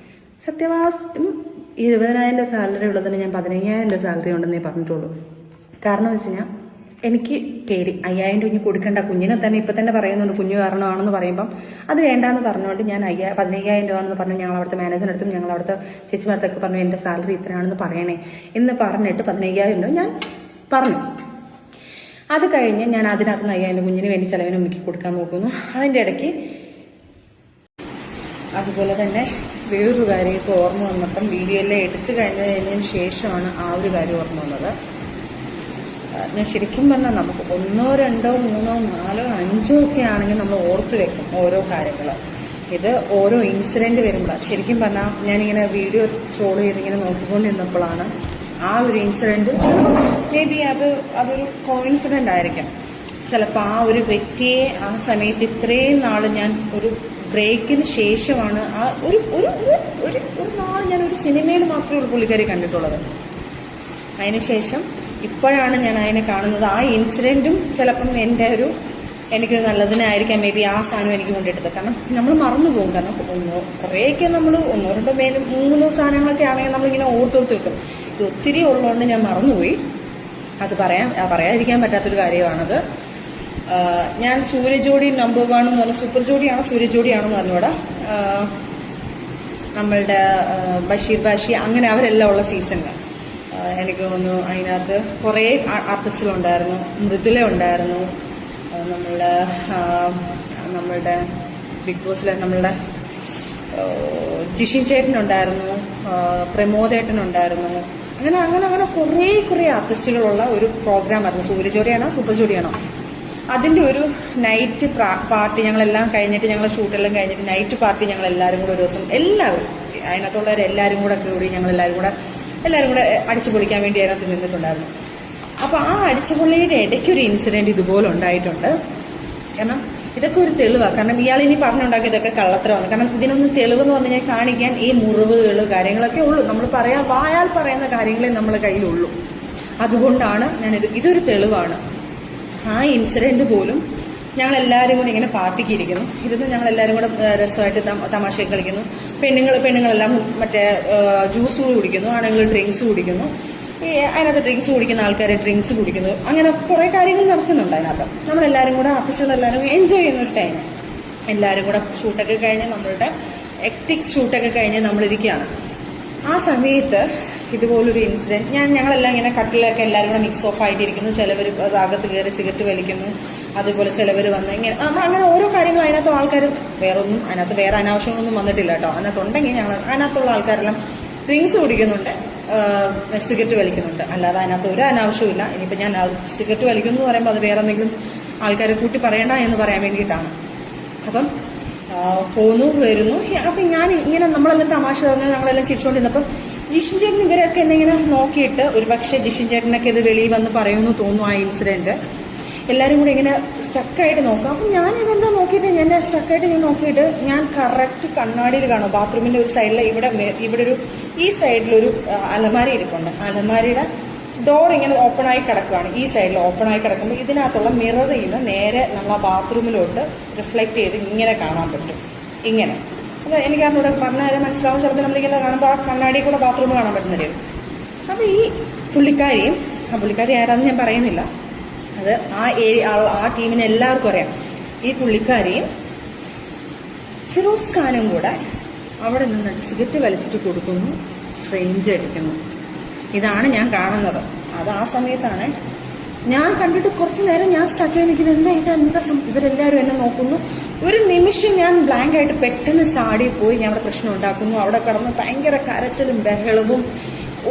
സത്യവാസ്തവം 20,000 സാലറി ഉള്ളതിന് ഞാൻ 15,000 സാലറി ഉണ്ടെന്നേ പറഞ്ഞിട്ടുള്ളൂ. കാരണം എന്ന് വെച്ച് കഴിഞ്ഞാൽ എനിക്ക് പേടി 5,000 രൂപ കൊടുക്കേണ്ട. കുഞ്ഞിനെ തന്നെ ഇപ്പം തന്നെ പറയുന്നുണ്ട് കുഞ്ഞു കാരണമാണെന്ന് പറയുമ്പം അത് വേണ്ടാന്ന് പറഞ്ഞുകൊണ്ട് ഞാൻ 15,000 രൂപ എന്ന് പറഞ്ഞു. ഞങ്ങൾ അവിടുത്തെ മാനേജറിനടുത്തും ഞങ്ങൾ അവിടുത്തെ ചേച്ചിമാർത്തൊക്കെ പറഞ്ഞു എൻ്റെ സാലറി ഇത്രയാണെന്ന് പറയണേ എന്ന് പറഞ്ഞിട്ട് 15,000 രൂപ ഞാൻ പറഞ്ഞു. അത് കഴിഞ്ഞ് ഞാൻ അതിനകത്ത് 5,000 കുഞ്ഞിന് വേണ്ടി ചിലവിന് ഉമ്മിക്ക് കൊടുക്കാൻ നോക്കുന്നു. അതിൻ്റെ ഇടയ്ക്ക് അതുപോലെ തന്നെ വേറൊരു കാര്യം ഇപ്പോൾ ഓർമ്മ വന്നപ്പം വീഡിയോ എല്ലാം എടുത്തു കഴിഞ്ഞതിന് ശേഷമാണ് ആ ഒരു കാര്യം ഓർമ്മ വന്നത്. ഞാൻ ശരിക്കും പറഞ്ഞാൽ നമുക്ക് 1, 2, 3, 4, 5 ഒക്കെ ആണെങ്കിൽ നമ്മൾ ഓർത്ത് വെക്കും ഓരോ കാര്യങ്ങൾ. ഇത് ഓരോ ഇൻസിഡൻറ്റ് വരുമ്പോഴാണ് ശരിക്കും പറഞ്ഞാൽ ഞാനിങ്ങനെ വീഡിയോ ട്രോൾ ചെയ്തിങ്ങനെ നോക്കിക്കൊണ്ടിരുന്നപ്പോഴാണ് ആ ഒരു ഇൻസിഡൻറ്റ് ചിലപ്പോൾ മേ ബി അതൊരു കോയിൻസിഡൻ്റ് ആയിരിക്കാം. ചിലപ്പോൾ ആ ഒരു വ്യക്തിയെ ആ സമയത്ത് ഇത്രയും നാൾ ഞാൻ ഒരു ബ്രേക്കിന് ശേഷമാണ് ആ ഒരു ഒരു ഒരു നാൾ ഞാൻ ഒരു സിനിമയിൽ മാത്രമേ ഉള്ളൂ പുള്ളിക്കാരി കണ്ടിട്ടുള്ളത്. അതിനുശേഷം ഇപ്പോഴാണ് ഞാൻ അതിനെ കാണുന്നത്. ആ ഇൻസിഡൻറ്റും ചിലപ്പം എനിക്ക് നല്ലതിനായിരിക്കാം മേ ബി ആ സാധനം എനിക്ക് കൊണ്ടിട്ടത്. കാരണം നമ്മൾ മറന്നു പോകും. കാരണം കുറേയൊക്കെ നമ്മൾ 1, 2, 3 സാധനങ്ങളൊക്കെ ആണെങ്കിൽ നമ്മളിങ്ങനെ ഓർത്തോർത്ത് വെക്കും. ഇത് ഒത്തിരി ഉള്ളതുകൊണ്ട് ഞാൻ മറന്നുപോയി. അത് പറയാതിരിക്കാൻ പറ്റാത്തൊരു കാര്യമാണത്. ഞാൻ സൂര്യജോഡി നമ്പർ 1 എന്ന് പറഞ്ഞാൽ സൂപ്പർ ജോഡിയാണോ സൂര്യജോഡിയാണെന്ന് പറഞ്ഞൂടാ. നമ്മളുടെ ബഷീർ ബാഷി അങ്ങനെ അവരെല്ലാം ഉള്ള സീസണിൽ എനിക്ക് തോന്നുന്നു അതിനകത്ത് കുറേ ആർട്ടിസ്റ്റുകളുണ്ടായിരുന്നു. മൃദുല ഉണ്ടായിരുന്നു, നമ്മളുടെ ബിഗ് ബോസിലെ നമ്മളുടെ ജിഷിൻ ചേട്ടനുണ്ടായിരുന്നു, പ്രമോദേട്ടനുണ്ടായിരുന്നു. അങ്ങനെ കുറേ ആർട്ടിസ്റ്റുകളുള്ള ഒരു പ്രോഗ്രാമായിരുന്നു. സൂര്യജോഡിയാണോ സൂപ്പർ ജോഡിയാണോ അതിൻ്റെ ഒരു നൈറ്റ് പാർട്ടി ഞങ്ങളെല്ലാം കഴിഞ്ഞിട്ട് ഞങ്ങൾ ഷൂട്ടെല്ലാം കഴിഞ്ഞിട്ട് നൈറ്റ് പാർട്ടി ഞങ്ങളെല്ലാവരും കൂടെ ഒരു ദിവസം എല്ലാവരും അതിനകത്തുള്ളവരെല്ലാവരും കൂടെ കൂടി ഞങ്ങളെല്ലാവരും കൂടെ അടിച്ചു പൊളിക്കാൻ വേണ്ടി അതിനകത്ത് നിന്നിട്ടുണ്ടായിരുന്നു. അപ്പോൾ ആ അടിച്ചുപൊളിയുടെ ഇടയ്ക്കൊരു ഇൻസിഡൻറ്റ് ഇതുപോലെ ഉണ്ടായിട്ടുണ്ട്. കാരണം ഇതൊക്കെ ഒരു തെളിവാണ്. കാരണം ഇയാളിനി പറഞ്ഞുണ്ടാക്കി ഇതൊക്കെ കള്ളത്തരമാണ്. കാരണം ഇതിനൊന്നും തെളിവെന്ന് പറഞ്ഞു കഴിഞ്ഞാൽ കാണിക്കാൻ ഈ മുറിവുകൾ കാര്യങ്ങളൊക്കെ ഉള്ളൂ. നമ്മൾ വായാൽ പറയുന്ന കാര്യങ്ങളെ നമ്മുടെ കയ്യിലുള്ളൂ. അതുകൊണ്ടാണ് ഇതൊരു തെളിവാണ്. ആ ഇൻസിഡൻറ്റ് പോലും ഞങ്ങളെല്ലാവരും കൂടി ഇങ്ങനെ പാർട്ടിക്ക് ഇരുന്ന് ഞങ്ങളെല്ലാവരും കൂടെ രസമായിട്ട് തമാശയൊക്കെ കളിക്കുന്നു. പെണ്ണുങ്ങളെല്ലാം മറ്റേ ജ്യൂസ് കുടിക്കുന്നു, ആണുങ്ങൾ ഡ്രിങ്ക്സ് കുടിക്കുന്നു. അതിനകത്ത് ഡ്രിങ്ക്സ് കുടിക്കുന്ന ആൾക്കാർ ഡ്രിങ്ക്സ് കുടിക്കുന്നു. അങ്ങനെ കുറേ കാര്യങ്ങൾ നടക്കുന്നുണ്ട് അതിനകത്ത്. നമ്മളെല്ലാവരും കൂടെ ആർട്ടിസ്റ്റുകളെല്ലാവരും എൻജോയ് ചെയ്യുന്നൊരു ടൈം. എല്ലാവരും കൂടെ ഷൂട്ടൊക്കെ കഴിഞ്ഞ് നമ്മളുടെ എക്ടിക്സ് ഷൂട്ടൊക്കെ കഴിഞ്ഞ് നമ്മളിരിക്കുകയാണ്. ആ സമയത്ത് ഇതുപോലൊരു ഇൻസിഡൻറ്റ് ഞങ്ങളെല്ലാം ഇങ്ങനെ കട്ടിലൊക്കെ എല്ലാവരും കൂടെ മിക്സ് ഓഫ് ആയിട്ടിരിക്കുന്നു. ചിലവർ അകത്ത് കയറി സിഗരറ്റ് വലിക്കുന്നു. അതുപോലെ ചിലവർ വന്ന് ഇങ്ങനെ അങ്ങനെ ഓരോ കാര്യങ്ങളും അതിനകത്ത് ആൾക്കാർ അതിനകത്ത് വേറെ അനാവശ്യങ്ങളൊന്നും വന്നിട്ടില്ല കേട്ടോ. അതിനകത്തുണ്ടെങ്കിൽ അതിനകത്തുള്ള ആൾക്കാരെല്ലാം ഡ്രിങ്ക്സ് കുടിക്കുന്നുണ്ട്, സിഗരറ്റ് വലിക്കുന്നുണ്ട്. അല്ലാതെ അതിനകത്ത് ഒരു അനാവശ്യമില്ല. ഇനിയിപ്പോൾ ഞാൻ സിഗരറ്റ് വലിക്കുന്നു എന്ന് പറയുമ്പോൾ അത് വേറെ എന്തെങ്കിലും ആൾക്കാരെ കൂട്ടി പറയണ്ട എന്ന് പറയാൻ വേണ്ടിയിട്ടാണ്. അപ്പം പോന്നു വരുന്നു. അപ്പം ഞാൻ ഇങ്ങനെ നമ്മളെല്ലാം തമാശ പറഞ്ഞ് ഞങ്ങളെല്ലാം ചിരിച്ചുകൊണ്ടിരുന്നപ്പം ജിഷിൻ ചേട്ടൻ ഇവരൊക്കെ എന്നെ ഇങ്ങനെ നോക്കിയിട്ട് ഒരു പക്ഷേ ജിഷിൻ ചേട്ടനൊക്കെ ഇത് വെളിയിൽ വന്ന് പറയുമെന്ന് തോന്നുന്നു. ആ ഇൻസിഡൻറ്റ് എല്ലാവരും കൂടെ ഇങ്ങനെ സ്റ്റക്കായിട്ട് നോക്കാം. അപ്പം ഞാനിതെന്താ നോക്കിയിട്ട് ഞാൻ നോക്കിയിട്ട് ഞാൻ കറക്റ്റ് കണ്ണാടിയിൽ കാണും. ബാത്റൂമിൻ്റെ ഒരു സൈഡിൽ ഇവിടെ ഒരു ഈ സൈഡിലൊരു അലമാരി ഇരിപ്പുണ്ട്. അലമാരിയുടെ ഡോർ ഇങ്ങനെ ഓപ്പണായി കിടക്കുകയാണ്. ഈ സൈഡിൽ ഓപ്പണായി കിടക്കുമ്പോൾ ഇതിനകത്തുള്ള മിററിൽ നിന്ന് നേരെ നമ്മൾ ആ ബാത്റൂമിലോട്ട് റിഫ്ലക്റ്റ് ചെയ്ത് ഇങ്ങനെ കാണാൻ പറ്റും. ഇങ്ങനെ അത് എനിക്ക് അതിനോട് പറഞ്ഞാൽ മനസ്സിലാവും. ചിലപ്പോൾ നമ്മളിങ്ങനെ കാണുമ്പോൾ ആ കണ്ണാടിയിൽ കൂടെ ബാത്റൂം കാണാൻ പറ്റുന്നത്. അപ്പോൾ ഈ പുള്ളിക്കാരി ആരാന്ന് ഞാൻ പറയുന്നില്ല. അത് ആ ടീമിന് എല്ലാവർക്കും അറിയാം. ഈ പുള്ളിക്കാരിയും ഫിറോസ് ഖാനും കൂടെ അവിടെ നിന്നിട്ട് സിഗരറ്റ് വലിച്ചിട്ട് കൊടുക്കുന്നു, ഫ്രഞ്ച് അടിക്കുന്നു. ഇതാണ് ഞാൻ കാണുന്നത്. അത് ആ സമയത്താണ് ഞാൻ കണ്ടിട്ട് കുറച്ച് നേരം ഞാൻ സ്റ്റക്കായി നിൽക്കുന്നത്. എന്താ ഇവരെല്ലാവരും എന്നെ നോക്കുന്നു. ഒരു നിമിഷം ഞാൻ ബ്ലാങ്കായിട്ട് പെട്ടെന്ന് ചാടിപ്പോയി. ഞാൻ അവിടെ പ്രശ്നം ഉണ്ടാക്കുന്നു. അവിടെ കിടന്ന് ഭയങ്കര കരച്ചിലും ബഹളവും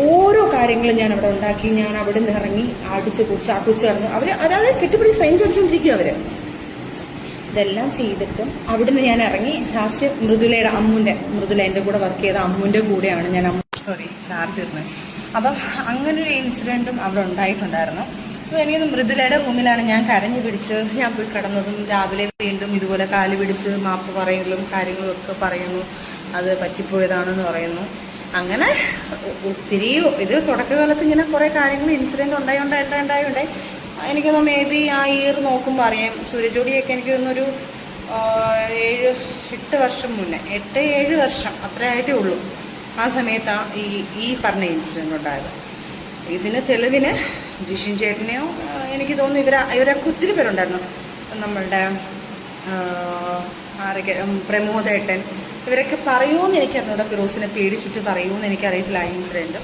ഓരോ കാര്യങ്ങളും ഞാൻ അവിടെ ഉണ്ടാക്കി. ഞാൻ അവിടെ നിന്ന് ഇറങ്ങി അടിച്ച് കുടിച്ച് കിടന്നു. അതായത് കെട്ടിപ്പിടിച്ച് ഫ്രഞ്ച് അടിച്ചുകൊണ്ടിരിക്കും അവർ. ഇതെല്ലാം ചെയ്തിട്ടും അവിടുന്ന് ഞാൻ ഇറങ്ങി ലാസ്റ്റ് മൃദുല എൻ്റെ കൂടെ വർക്ക് ചെയ്ത അമ്മുൻ്റെ കൂടെയാണ് ഞാൻ ചാർജ് വരുന്നത്. അപ്പം അങ്ങനൊരു ഇൻസിഡൻറ്റും അവിടെ ഉണ്ടായിട്ടുണ്ടായിരുന്നു. അപ്പോൾ എനിക്കൊന്ന് മൃദുലയുടെ റൂമിലാണ് ഞാൻ കരഞ്ഞു പിടിച്ച് ഞാൻ പോയി കിടന്നതും രാവിലെ വീണ്ടും ഇതുപോലെ കാല് പിടിച്ച് മാപ്പ് പറയലും കാര്യങ്ങളും ഒക്കെ പറയുന്നു, അത് പറ്റിപ്പോയതാണെന്ന് പറയുന്നു. അങ്ങനെ ഒത്തിരി ഇത് തുടക്കകാലത്ത് ഇങ്ങനെ കുറേ കാര്യങ്ങൾ ഇൻസിഡൻറ്റ് ഉണ്ടായി. എനിക്കൊന്ന് മേ ബി ആ ഇയർ നോക്കുമ്പോൾ അറിയാം. സൂര്യജോടിയൊക്കെ എനിക്ക് തോന്നുന്നൊരു 7-8 വർഷം മുന്നേ, 8-7 വർഷം അത്രയായിട്ടേ ഉള്ളൂ. ആ സമയത്താണ് ഈ പറഞ്ഞ ഇൻസിഡൻറ്റ് ഉണ്ടായത്. ഇതിന് തെളിവിന് ജിഷിൻ ചേട്ടനെയോ എനിക്ക് തോന്നുന്നു ഇവരൊക്കെ ഒത്തിരി പേരുണ്ടായിരുന്നു. നമ്മളുടെ ആരൊക്കെ, പ്രമോദേട്ടൻ, ഇവരൊക്കെ പറയുമെന്ന് എനിക്കറിഞ്ഞൂടെ. ഫിറോസിനെ പേടിച്ചിട്ട് പറയുമെന്ന് എനിക്കറിയത്തില്ല ആ ഇൻസിഡൻറ്റ്.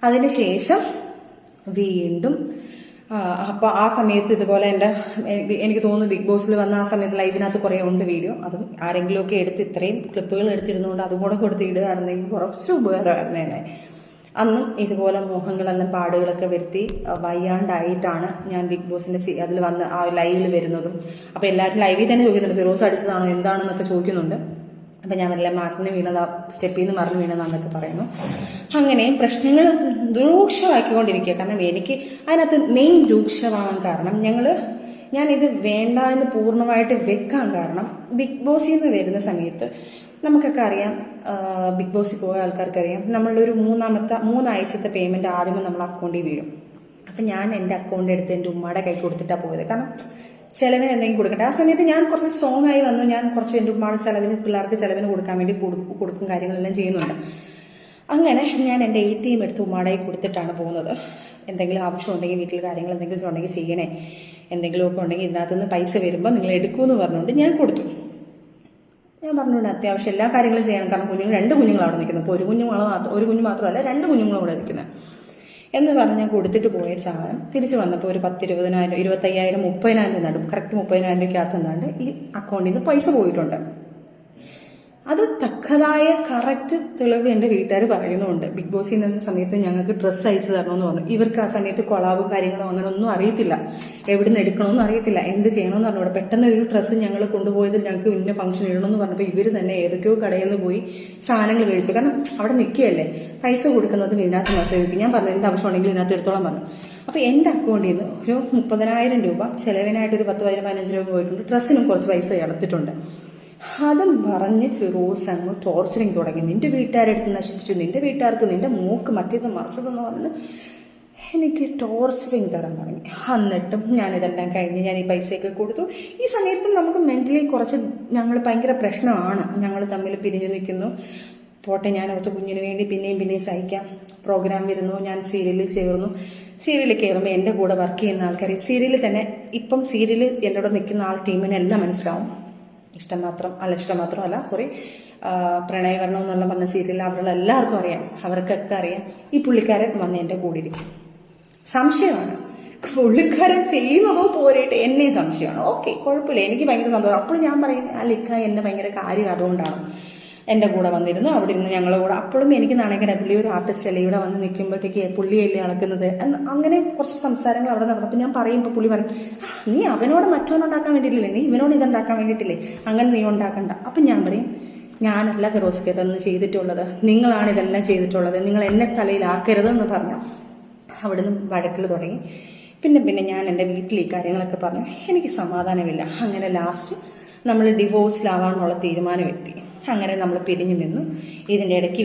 അതിനുശേഷം വീണ്ടും അപ്പോൾ ആ സമയത്ത് ഇതുപോലെ എനിക്ക് തോന്നുന്നു ബിഗ് ബോസിൽ വന്ന ആ സമയത്ത് ലൈവിനകത്ത് കുറേ ഉണ്ട് വീഡിയോ. അതും ആരെങ്കിലുമൊക്കെ എടുത്ത് ഇത്രയും ക്ലിപ്പുകൾ എടുത്തിരുന്നുകൊണ്ട് അതും കൂടെ കൊടുത്ത് ഇടുകയാണെന്നെങ്കിൽ കുറച്ച് ഉപകാരമായിരുന്നേനെ. അന്നും ഇതുപോലെ മോഹങ്ങളെല്ലാം പാടുകളൊക്കെ വരുത്തി വയ്യാണ്ടായിട്ടാണ് ഞാൻ ബിഗ് ബോസിൻ്റെ അതിൽ വന്ന് ആ ലൈവിൽ വരുന്നതും. അപ്പോൾ എല്ലാവരും ലൈവിൽ തന്നെ ചോദിക്കുന്നുണ്ട് ഫിറോസ് അടിച്ചതാണോ എന്താണെന്നൊക്കെ ചോദിക്കുന്നുണ്ട്. അപ്പം ഞാൻ എല്ലാം സ്റ്റെപ്പിൽ നിന്ന് മറിഞ്ഞ് വീണതാന്നൊക്കെ പറയുന്നു. അങ്ങനെയും പ്രശ്നങ്ങൾ രൂക്ഷമാക്കിക്കൊണ്ടിരിക്കുക. കാരണം എനിക്ക് അതിനകത്ത് മെയിൻ രൂക്ഷമാകാൻ കാരണം ഞാനിത് വേണ്ട എന്ന് പൂർണ്ണമായിട്ട് വെക്കാൻ കാരണം ബിഗ് ബോസിൽ നിന്ന് വരുന്ന സമയത്ത് നമുക്കൊക്കെ അറിയാം, ബിഗ് ബോസിൽ പോയ ആൾക്കാർക്കറിയാം, നമ്മളൊരു 3 ആഴ്ചത്തെ പേയ്മെൻറ്റ് ആദ്യമേ നമ്മൾ അക്കൗണ്ടിൽ വീഴും. അപ്പം ഞാൻ എൻ്റെ അക്കൗണ്ട് എടുത്ത് എൻ്റെ ഉമ്മയുടെ കൈ കൊടുത്തിട്ടാണ് പോയത്. കാരണം ചിലവിന് എന്തെങ്കിലും കൊടുക്കട്ടെ. ആ സമയത്ത് ഞാൻ കുറച്ച് സ്ട്രോങ് ആയി വന്നു. ഞാൻ കുറച്ച് എൻ്റെ ഉമ്മയുടെ പിള്ളേർക്ക് ചിലവിന് കൊടുക്കാൻ വേണ്ടി കൊടുക്കും കാര്യങ്ങളെല്ലാം ചെയ്യുന്നുണ്ട്. അങ്ങനെ ഞാൻ എൻ്റെ ATM എടുത്ത് ഉമ്മയുടെ കൊടുത്തിട്ടാണ് പോകുന്നത്. എന്തെങ്കിലും ആവശ്യമുണ്ടെങ്കിൽ വീട്ടിൽ കാര്യങ്ങൾ എന്തെങ്കിലും ഉണ്ടെങ്കിൽ ചെയ്യണേ, എന്തെങ്കിലുമൊക്കെ ഉണ്ടെങ്കിൽ ഇതിനകത്തുനിന്ന് പൈസ വരുമ്പോൾ നിങ്ങൾ എടുക്കുമെന്ന് പറഞ്ഞുകൊണ്ട് ഞാൻ കൊടുത്തു. ഞാൻ പറഞ്ഞുകൊണ്ട് അത്യാവശ്യം എല്ലാ കാര്യങ്ങളും ചെയ്യണം. കാരണം 2 കുഞ്ഞുങ്ങൾ അവിടെ നിൽക്കുന്നത്. ഇപ്പോൾ ഒരു കുഞ്ഞ് മാത്രമല്ല 2 കുഞ്ഞുങ്ങളും അവിടെ നിൽക്കുന്നത് എന്ന് പറഞ്ഞ് ഞാൻ കൊടുത്തിട്ട് പോയ സാധനം തിരിച്ച് വന്നപ്പോൾ ഒരു 10,000, 20,000, 25,000, 30,000 എന്നാണ്ട് കറക്റ്റ് 30,000 രൂപയ്ക്കകത്ത് എന്നാണ്ട് ഈ അക്കൗണ്ടിൽ നിന്ന് പൈസ പോയിട്ടുണ്ട്. അത് തക്കതായ കറക്റ്റ് തെളിവ് എൻ്റെ വീട്ടുകാർ പറയുന്നുണ്ട്. ബിഗ് ബോസിൽ നിന്ന സമയത്ത് ഞങ്ങൾക്ക് ഡ്രസ്സ് അയച്ചു തരണമെന്ന് പറഞ്ഞു. ഇവർക്ക് ആ സമയത്ത് കൊളാബും കാര്യങ്ങളോ അങ്ങനെ ഒന്നും അറിയത്തില്ല, എവിടെ നിന്ന് എടുക്കണമെന്ന് അറിയത്തില്ല, എന്ത് ചെയ്യണമെന്ന് പറഞ്ഞുകൂടെ. പെട്ടെന്ന് ഒരു ഡ്രസ്സ് ഞങ്ങൾ കൊണ്ടുപോയതിൽ ഞങ്ങൾക്ക് ഇന്ന ഫംഗ്ഷൻ ഇടണമെന്ന് പറഞ്ഞപ്പോൾ ഇവർ തന്നെ ഏതൊക്കെയോ കടയിൽ നിന്ന് പോയി സാധനങ്ങൾ മേടിച്ചു. കാരണം അവിടെ നിൽക്കുകയല്ലേ, പൈസ കൊടുക്കുന്നതും ഇതിനകത്ത് മെസ്സേജ്. ഞാൻ പറഞ്ഞു എന്ത് ആവശ്യമുണ്ടെങ്കിലും ഇതിനകത്ത് എടുത്തോളം പറഞ്ഞു. അപ്പോൾ എൻ്റെ അക്കൗണ്ടിൽ നിന്ന് ഒരു 30,000 രൂപ ചിലവിനായിട്ട് ഒരു 10,000-15 രൂപ പോയിട്ടുണ്ട്. ഡ്രസ്സിനും കുറച്ച് പൈസ ഇളത്തിട്ടുണ്ട്. അതും പറഞ്ഞ് ഫിറോസ് അങ്ങ് ടോർച്ചറിങ് തുടങ്ങി. നിൻ്റെ വീട്ടുകാരെടുത്ത് നശിപ്പിച്ചു, നിൻ്റെ വീട്ടുകാർക്ക് നിൻ്റെ മൂക്ക് മറ്റേത് മറിച്ചതെന്ന് പറഞ്ഞ് എനിക്ക് ടോർച്ചറിങ് തരാൻ തുടങ്ങി. എന്നിട്ടും ഞാനിതെല്ലാം കഴിഞ്ഞ് ഞാൻ ഈ പൈസയൊക്കെ കൊടുത്തു. ഈ സമയത്ത് നമുക്ക് മെൻ്റലി കുറച്ച് ഞങ്ങൾ ഭയങ്കര പ്രശ്നമാണ്. ഞങ്ങൾ തമ്മിൽ പിരിഞ്ഞു നിൽക്കുന്നു. പോട്ടെ, ഞാൻ ഓർത്ത് കുഞ്ഞിന് വേണ്ടി പിന്നെയും സഹിക്കാം. പ്രോഗ്രാം വരുന്നു, ഞാൻ സീരിയലിൽ ചേർന്നു. സീരിയലിൽ കയറുമ്പോൾ എൻ്റെ കൂടെ വർക്ക് ചെയ്യുന്ന ആൾക്കാർ സീരിയലിൽ തന്നെ ഇപ്പം സീരിയലിൽ എൻ്റെ കൂടെ നിൽക്കുന്ന ടീമിനെല്ലാം മനസ്സിലാവും. ഇഷ്ടം മാത്രമല്ല പ്രണയവർണ്ണം എന്നുള്ള പറഞ്ഞ സീരിയൽ അവരുടെ എല്ലാവർക്കും അറിയാം, അവർക്കൊക്കെ അറിയാം. ഈ പുള്ളിക്കാരൻ വന്ന് എൻ്റെ കൂടെ ഇരിക്കും. സംശയമാണ് പുള്ളിക്കാരൻ ചെയ്യുന്നതോ പോരട്ടെ, എന്നെ സംശയമാണ്. ഓക്കെ, കുഴപ്പമില്ല, എനിക്ക് ഭയങ്കര സന്തോഷം. അപ്പോൾ ഞാൻ പറയുന്നത് ആ ലിക്ക എന്നെ ഭയങ്കര കാര്യം അതുകൊണ്ടാണ് എൻ്റെ കൂടെ വന്നിരുന്നു. അവിടെ ഇരുന്ന് ഞങ്ങളുടെ കൂടെ അപ്പോഴും എനിക്ക് നാണയക്കട പുള്ളി ഒരു ആർട്ടിസ്റ്റ് അല്ലേ, ഇവിടെ വന്ന് നിൽക്കുമ്പോഴത്തേക്ക് പുള്ളിയല്ലേ അളക്കുന്നത് അങ്ങനെ കുറച്ച് സംസാരങ്ങൾ അവിടെ നടന്നു. അപ്പോൾ ഞാൻ പറയുമ്പോൾ പുള്ളി പറയും, നീ അവനോട് മറ്റൊന്നുണ്ടാക്കാൻ വേണ്ടിയിട്ടില്ലേ, നീ ഇവനോട് ഇതുണ്ടാക്കാൻ വേണ്ടിയിട്ടില്ലേ, അങ്ങനെ നീ ഉണ്ടാക്കണ്ട. അപ്പം ഞാൻ പറയും, ഞാനല്ല ഫിറോസ്ക്ക് ഇതൊന്നും ചെയ്തിട്ടുള്ളത്, നിങ്ങളാണ് ഇതെല്ലാം ചെയ്തിട്ടുള്ളത്, നിങ്ങൾ എന്നെ തലയിലാക്കരുതെന്ന് പറഞ്ഞു അവിടുന്ന് വഴക്കിൽ തുടങ്ങി. പിന്നെ ഞാൻ എൻ്റെ വീട്ടിൽ ഈ കാര്യങ്ങളൊക്കെ പറഞ്ഞു. എനിക്ക് സമാധാനമില്ല. അങ്ങനെ ലാസ്റ്റ് നമ്മൾ ഡിവോഴ്സിലാവാന്നുള്ള തീരുമാനമെത്തി. അങ്ങനെ നമ്മൾ പിരിഞ്ഞു നിന്നു. ഇതിൻ്റെ ഇടയ്ക്ക്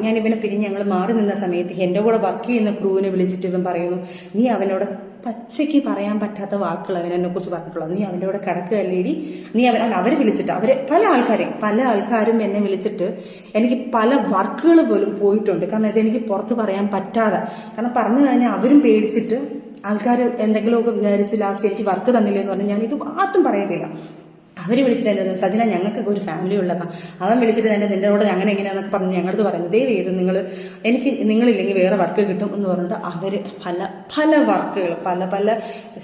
ഞാൻ ഇവനെ പിരിഞ്ഞ് ഞങ്ങൾ മാറി നിന്ന സമയത്ത് എൻ്റെ കൂടെ വർക്ക് ചെയ്യുന്ന ക്രൂവിനെ വിളിച്ചിട്ട് ഇവൻ പറയുന്നു, നീ അവനോട് പച്ചയ്ക്ക് പറയാൻ പറ്റാത്ത വാക്കുകൾ അവനെക്കുറിച്ച് പറഞ്ഞിട്ടുള്ളത്, നീ അവൻ്റെ കൂടെ കിടക്കുകയല്ലേടി, അവർ വിളിച്ചിട്ട് പല ആൾക്കാരും എന്നെ വിളിച്ചിട്ട് എനിക്ക് പല വർക്കുകൾ പോലും പോയിട്ടുണ്ട്. കാരണം ഇതെനിക്ക് പുറത്ത് പറയാൻ പറ്റാതെ, കാരണം പറഞ്ഞു കഴിഞ്ഞാൽ അവരും പേടിച്ചിട്ട് ആൾക്കാർ എന്തെങ്കിലുമൊക്കെ വിചാരിച്ച് ലാസ്റ്റ് എനിക്ക് വർക്ക് തന്നില്ല എന്ന് പറഞ്ഞാൽ ഞാനിത് ആർക്കും പറയത്തില്ല. അവർ വിളിച്ചിട്ട് എൻ്റെ സജിന ഞങ്ങൾക്കൊക്കെ ഒരു ഫാമിലി ഉള്ളതാണ്, അവൻ വിളിച്ചിട്ട് നിൻ്റെ കൂടെ അങ്ങനെ എങ്ങനെയാണെന്നൊക്കെ പറഞ്ഞ് ഞങ്ങളത് പറയുന്നത്, ദയവ് ചെയ്ത് നിങ്ങളില്ലെങ്കിൽ വേറെ വർക്ക് കിട്ടും എന്ന് പറഞ്ഞിട്ട് അവർ പല വർക്കുകൾ പല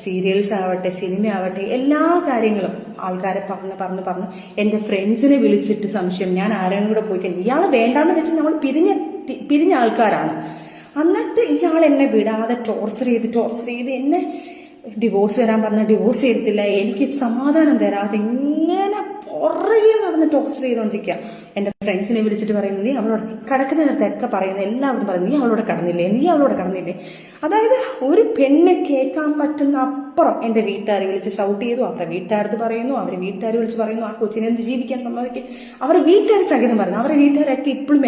സീരിയൽസ് ആവട്ടെ സിനിമ ആവട്ടെ എല്ലാ കാര്യങ്ങളും ആൾക്കാരെ പറഞ്ഞ് എൻ്റെ ഫ്രണ്ട്സിനെ വിളിച്ചിട്ട് സംശയം ഞാൻ ആരെയും കൂടെ പോയി കഴിഞ്ഞാൽ ഇയാൾ വേണ്ടാന്ന് വെച്ച് നമ്മൾ പിരിഞ്ഞ ആൾക്കാരാണ്. എന്നിട്ട് ഇയാൾ എന്നെ വിടാതെ ടോർച്ചർ ചെയ്ത് എന്നെ ഡിവോഴ്സ് തരാൻ പറഞ്ഞാൽ ഡിവോഴ്സ് ചെയ്തില്ല, എനിക്ക് സമാധാനം തരാതെ ഇങ്ങനെ പുറകെ നടന്ന് ടോർച്ചർ ചെയ്തുകൊണ്ടിരിക്കുക. എൻ്റെ ഫ്രണ്ട്സിനെ വിളിച്ചിട്ട് പറയുന്നത്, നീ അവളോട് കിടക്കുന്ന നേരത്തൊക്കെ പറയുന്നത് എല്ലാവരും പറയുന്നത്, നീ അവളോട് കടന്നില്ലേ. അതായത് ഒരു പെണ്ണ് കേൾക്കാൻ പറ്റുന്ന അപ്പുറം എൻ്റെ വീട്ടുകാരെ വിളിച്ച് ഷൗട്ട് ചെയ്തു, അവരുടെ വീട്ടുകാരത്ത് പറയുന്നു, അവരെ വീട്ടുകാർ വിളിച്ച് പറയുന്നു, ആ കൊച്ചിനെ എന്ത് ജീവിക്കാൻ സമ്മതിക്കും, അവരുടെ വീട്ടുകാർ സഹിതം പറയുന്നു. അവരുടെ വീട്ടുകാരൊക്കെ ഇപ്പോഴും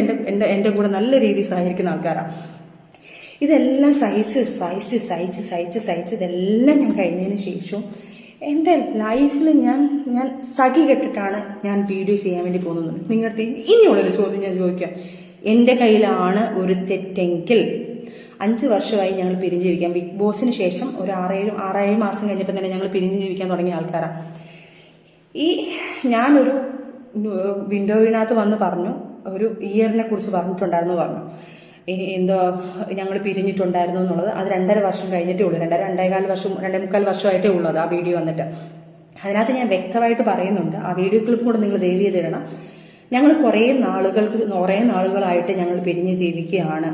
എൻ്റെ കൂടെ നല്ല രീതിയിൽ സഹകരിക്കുന്ന ആൾക്കാരാണ്. ഇതെല്ലാം സഹിച്ച് ഇതെല്ലാം ഞാൻ കഴിഞ്ഞതിന് ശേഷം എൻ്റെ ലൈഫിൽ ഞാൻ സഖി കെട്ടിട്ടാണ് ഞാൻ വീഡിയോ ചെയ്യാൻ വേണ്ടി പോകുന്നത്. നിങ്ങളുടെ ഇനിയുള്ളൊരു ചോദ്യം ഞാൻ ചോദിക്കാം. എൻ്റെ കയ്യിലാണ് ഒരു തെറ്റെങ്കിൽ 5 വർഷമായി ഞങ്ങൾ പിരിഞ്ഞ് ജീവിക്കാം. ബിഗ് ബോസിന് ശേഷം ഒരു 6-7 മാസം കഴിഞ്ഞപ്പോൾ തന്നെ ഞങ്ങൾ പിരിഞ്ഞ് ജീവിക്കാൻ തുടങ്ങിയ ആൾക്കാരാണ്. ഞാനൊരു വിൻഡോവിനകത്ത് വന്ന് പറഞ്ഞു, ഒരു ഇയറിനെ കുറിച്ച് പറഞ്ഞിട്ടുണ്ടായിരുന്നു, പറഞ്ഞു എന്തോ ഞങ്ങൾ പിരിഞ്ഞിട്ടുണ്ടായിരുന്നു എന്നുള്ളത്. അത് 2.5 വർഷം കഴിഞ്ഞിട്ടേ ഉള്ളൂ, 2.25 വർഷമായിട്ടേ ഉള്ളൂ അത് ആ വീഡിയോ വന്നിട്ട്. അതിനകത്ത് ഞാൻ വ്യക്തമായിട്ട് പറയുന്നുണ്ട്, ആ വീഡിയോ ക്ലിപ്പും കൂടെ നിങ്ങൾ ദയവ് ചെയ്തിടണം. ഞങ്ങൾ കുറേ നാളുകളായിട്ട് ഞങ്ങൾ പിരിഞ്ഞ് ജീവിക്കുകയാണ്.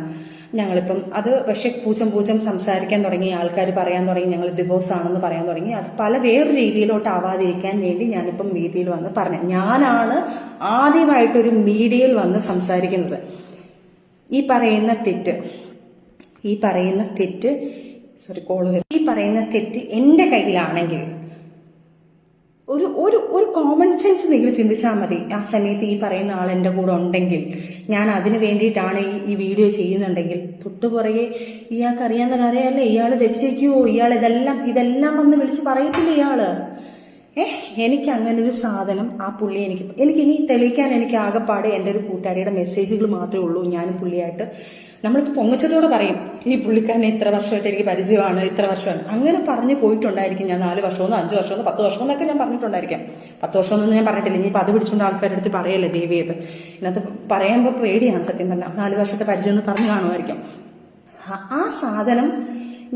ഞങ്ങളിപ്പം അത് പക്ഷേ പൂച്ചം സംസാരിക്കാൻ തുടങ്ങി, ആൾക്കാർ പറയാൻ തുടങ്ങി ഞങ്ങൾ ഡിവോഴ്സ് ആണെന്ന് പറയാൻ തുടങ്ങി. അത് വേറൊരു രീതിയിലോട്ട് ആവാതിരിക്കാൻ വേണ്ടി ഞാനിപ്പം മീഡിയയിൽ വന്ന് പറഞ്ഞു. ഞാനാണ് ആദ്യമായിട്ടൊരു മീഡിയയിൽ വന്ന് സംസാരിക്കുന്നത്. ഈ പറയുന്ന തെറ്റ് എൻ്റെ കയ്യിലാണെങ്കിൽ ഒരു കോമൺ സെൻസ് നിങ്ങൾ ചിന്തിച്ചാൽ മതി. ആ സമയത്ത് ഈ പറയുന്ന ആൾ എൻ്റെ കൂടെ ഉണ്ടെങ്കിൽ, ഞാൻ അതിന് വേണ്ടിയിട്ടാണ് ഈ വീഡിയോ ചെയ്യുന്നുണ്ടെങ്കിൽ, തൊട്ടുപുറകെ ഇയാൾക്ക് അറിയാവുന്ന കാര്യമല്ലേ, ഇയാൾ വെച്ചേക്കുമോ, ഇയാൾ ഇതെല്ലാം വന്ന് വിളിച്ച് പറയത്തില്ല ഇയാൾ. എനിക്ക് അങ്ങനൊരു സാധനം ആ പുള്ളി എനിക്കിനി തെളിയിക്കാൻ എനിക്ക് ആകെപ്പാടെ എൻ്റെ ഒരു കൂട്ടുകാരിയുടെ മെസ്സേജുകൾ മാത്രമേ ഉള്ളൂ. ഞാനും പുള്ളിയായിട്ട് നമ്മളിപ്പോൾ പൊങ്ങച്ചത്തോടെ പറയും, ഈ പുള്ളിക്കാരനെ ഇത്ര വർഷമായിട്ട് എനിക്ക് പരിചയമാണ്, ഇത്ര വർഷമാണ്, അങ്ങനെ പറഞ്ഞ് പോയിട്ടുണ്ടായിരിക്കും. ഞാൻ 4 വർഷമോ 5 വർഷമോ 10 വർഷമോ എന്നൊക്കെ ഞാൻ പറഞ്ഞിട്ടുണ്ടായിരിക്കാം. 10 വർഷമൊന്നും ഞാൻ പറഞ്ഞിട്ടില്ല. ഇനിയിപ്പോൾ അത് പിടിച്ചുകൊണ്ട് ആൾക്കാരുടെ അടുത്ത് പറയല്ലേ ദേവിയത്. ഇതിനകത്ത് പറയുമ്പോൾ പേടിയാണ് സത്യം പറഞ്ഞാൽ. 4 വർഷത്തെ പരിചയം എന്ന് പറഞ്ഞു കാണുമായിരിക്കും. ആ സാധനം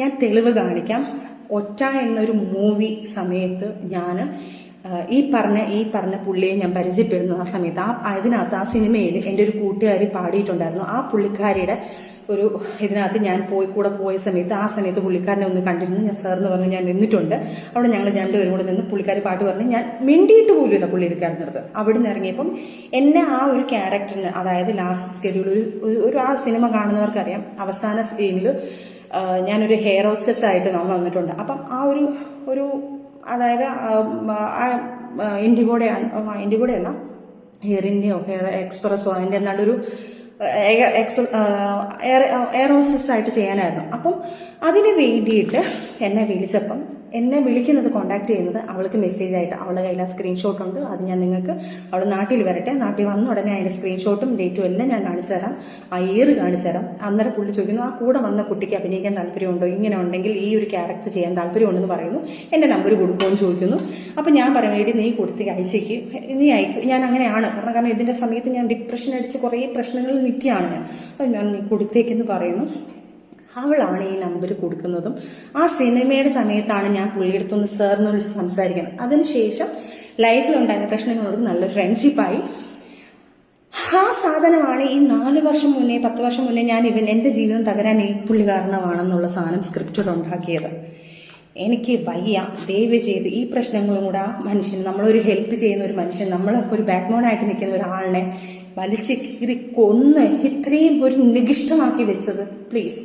ഞാൻ തെളിവ് കാണിക്കാം. ഒറ്റ എന്നൊരു മൂവി സമയത്ത് ഞാൻ ഈ പറഞ്ഞ പുള്ളിയെ ഞാൻ പരിചയപ്പെടുന്നു. ആ സമയത്ത് അതിനകത്ത് ആ സിനിമയിൽ എൻ്റെ ഒരു കൂട്ടുകാരി പാടിയിട്ടുണ്ടായിരുന്നു. ആ പുള്ളിക്കാരിയുടെ ഒരു ഇതിനകത്ത് ഞാൻ കൂടെ പോയ സമയത്ത് ആ സമയത്ത് പുള്ളിക്കാരനെ ഒന്ന് കണ്ടിരുന്നു. ഞാൻ സാറെന്ന് പറഞ്ഞു ഞാൻ നിന്നിട്ടുണ്ട്. അവിടെ ഞങ്ങൾ 2 പേരും കൂടെ നിന്ന് പുള്ളിക്കാരി പാട്ട് പറഞ്ഞു. ഞാൻ മിണ്ടിയിട്ട് പോലുമില്ല പുള്ളിക്കാരനടുത്ത്. അവിടെ നിന്ന് ഇറങ്ങിയപ്പം എന്നെ ആ ഒരു ക്യാരക്ടറിന്, അതായത് ലാസ്റ്റ് സ്കെഡ്യൂൾ ഒരു ആ സിനിമ കാണുന്നവർക്കറിയാം, അവസാന സ്ക്രീനിൽ ഞാനൊരു ഹെയർ ഹോസ്റ്റസ് ആയിട്ട് നമ്മൾ വന്നിട്ടുണ്ട്. അപ്പം ആ ഒരു അതായത് ഇൻഡിഗോടെ അല്ല, ഹെയർ ഇന്ത്യയോ ഹെയർ എക്സ്പ്രസ്സോ അതിൻ്റെ എന്നാണ്ടൊരു എയർ ഹോസ്റ്റസ് ആയിട്ട് ചെയ്യാനായിരുന്നു. അപ്പം അതിന് വേണ്ടിയിട്ട് എന്നെ വിളിച്ചപ്പം എന്നെ വിളിക്കുന്നത് കോൺടാക്ട് ചെയ്യുന്നത് അവൾക്ക് മെസ്സേജായിട്ട്, അവളുടെ കയ്യിൽ ആ സ്ക്രീൻഷോട്ട് ഉണ്ട്. അത് ഞാൻ നിങ്ങൾക്ക്, അവൾ നാട്ടിൽ വരട്ടെ, നാട്ടിൽ വന്ന ഉടനെ അതിൻ്റെ സ്ക്രീൻഷോട്ടും ഡേറ്റും എല്ലാം ഞാൻ കാണിച്ചു തരാം, ആ ഇയർ കാണിച്ചു തരാം. അന്നേരം പുള്ളി ചോദിക്കുന്നു, ആ കൂടെ വന്ന കുട്ടിക്ക് അഭിനയിക്കാൻ താല്പര്യമുണ്ടോ, ഇങ്ങനെ ഉണ്ടെങ്കിൽ ഈ ഒരു ക്യാരക്ടർ ചെയ്യാൻ താല്പര്യമുണ്ടെന്ന് പറയുന്നു. എൻ്റെ നമ്പർ കൊടുക്കുമെന്ന് ചോദിക്കുന്നു. അപ്പം ഞാൻ പറയും, എടി നീ കൊടുത്ത് അയച്ചേക്ക്, നീ അയക്കും. ഞാൻ അങ്ങനെയാണ്, കാരണം ഇതിൻ്റെ സമയത്ത് ഞാൻ ഡിപ്രഷൻ അടിച്ച് കുറേ പ്രശ്നങ്ങളിൽ നിൽക്കുകയാണ് ഞാൻ. അപ്പം ഞാൻ നീ കൊടുത്തേക്കെന്ന് പറയുന്നു. അവളാണ് ഈ നമ്പർ കൊടുക്കുന്നതും. ആ സിനിമയുടെ സമയത്താണ് ഞാൻ പുള്ളിയെടുത്തൊന്ന് സാറിന് വിളിച്ച് സംസാരിക്കുന്നത്. അതിനുശേഷം ലൈഫിലുണ്ടായ പ്രശ്നങ്ങളോട് നല്ല ഫ്രണ്ട്ഷിപ്പായി. ആ സാധനമാണ് ഈ 4 വർഷം മുന്നേ 10 വർഷം മുന്നേ ഞാൻ എൻ്റെ ജീവിതം തകരാൻ ഈ പുള്ളി കാരണമാണെന്നുള്ള സാധനം സ്ക്രിപ്റ്റോട് ഉണ്ടാക്കിയത്. എനിക്ക് വയ്യ, ദയവ് ചെയ്ത് ഈ പ്രശ്നങ്ങളും കൂടെ ആ മനുഷ്യൻ, നമ്മളൊരു ഹെൽപ്പ് ചെയ്യുന്ന ഒരു മനുഷ്യൻ, നമ്മൾ ഒരു ബാക്ക് ബോണായിട്ട് നിൽക്കുന്ന ഒരാളിനെ വലിച്ച് കീറി കൊന്ന് ഇത്രയും ഒരു നികിഷ്ടമാക്കി വെച്ചത്, പ്ലീസ്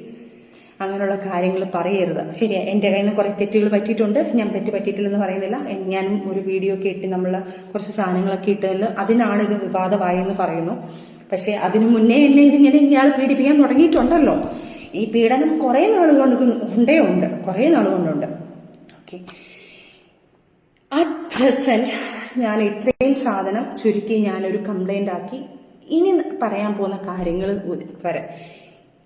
അങ്ങനെയുള്ള കാര്യങ്ങൾ പറയരുത്. ശരിയാ, എൻ്റെ കയ്യിൽ നിന്ന് കുറേ തെറ്റുകൾ പറ്റിയിട്ടുണ്ട്. ഞാൻ തെറ്റ് പറ്റിയിട്ടില്ലെന്ന് പറയുന്നില്ല. ഞാനും ഒരു വീഡിയോ ഒക്കെ ഇട്ട് നമ്മൾ കുറച്ച് സാധനങ്ങളൊക്കെ ഇട്ടതിൽ അതിനാണ് ഇത് വിവാദമായെന്ന് പറയുന്നു. പക്ഷേ അതിനു മുന്നേ എന്നെ ഇതിങ്ങനെ ഇയാൾ പീഡിപ്പിക്കാൻ തുടങ്ങിയിട്ടുണ്ടല്ലോ. ഈ പീഡനം കുറേ നാൾ കൊണ്ടുണ്ട്, കുറേ നാൾ കൊണ്ടുണ്ട്. ഓക്കെ, അറ്റ് പ്രസൻറ്റ് ഞാൻ ഇത്രയും സാധനം ചുരുക്കി ഞാനൊരു കംപ്ലൈൻ്റ് ആക്കി. ഇനി പറയാൻ പോകുന്ന കാര്യങ്ങൾ വരെ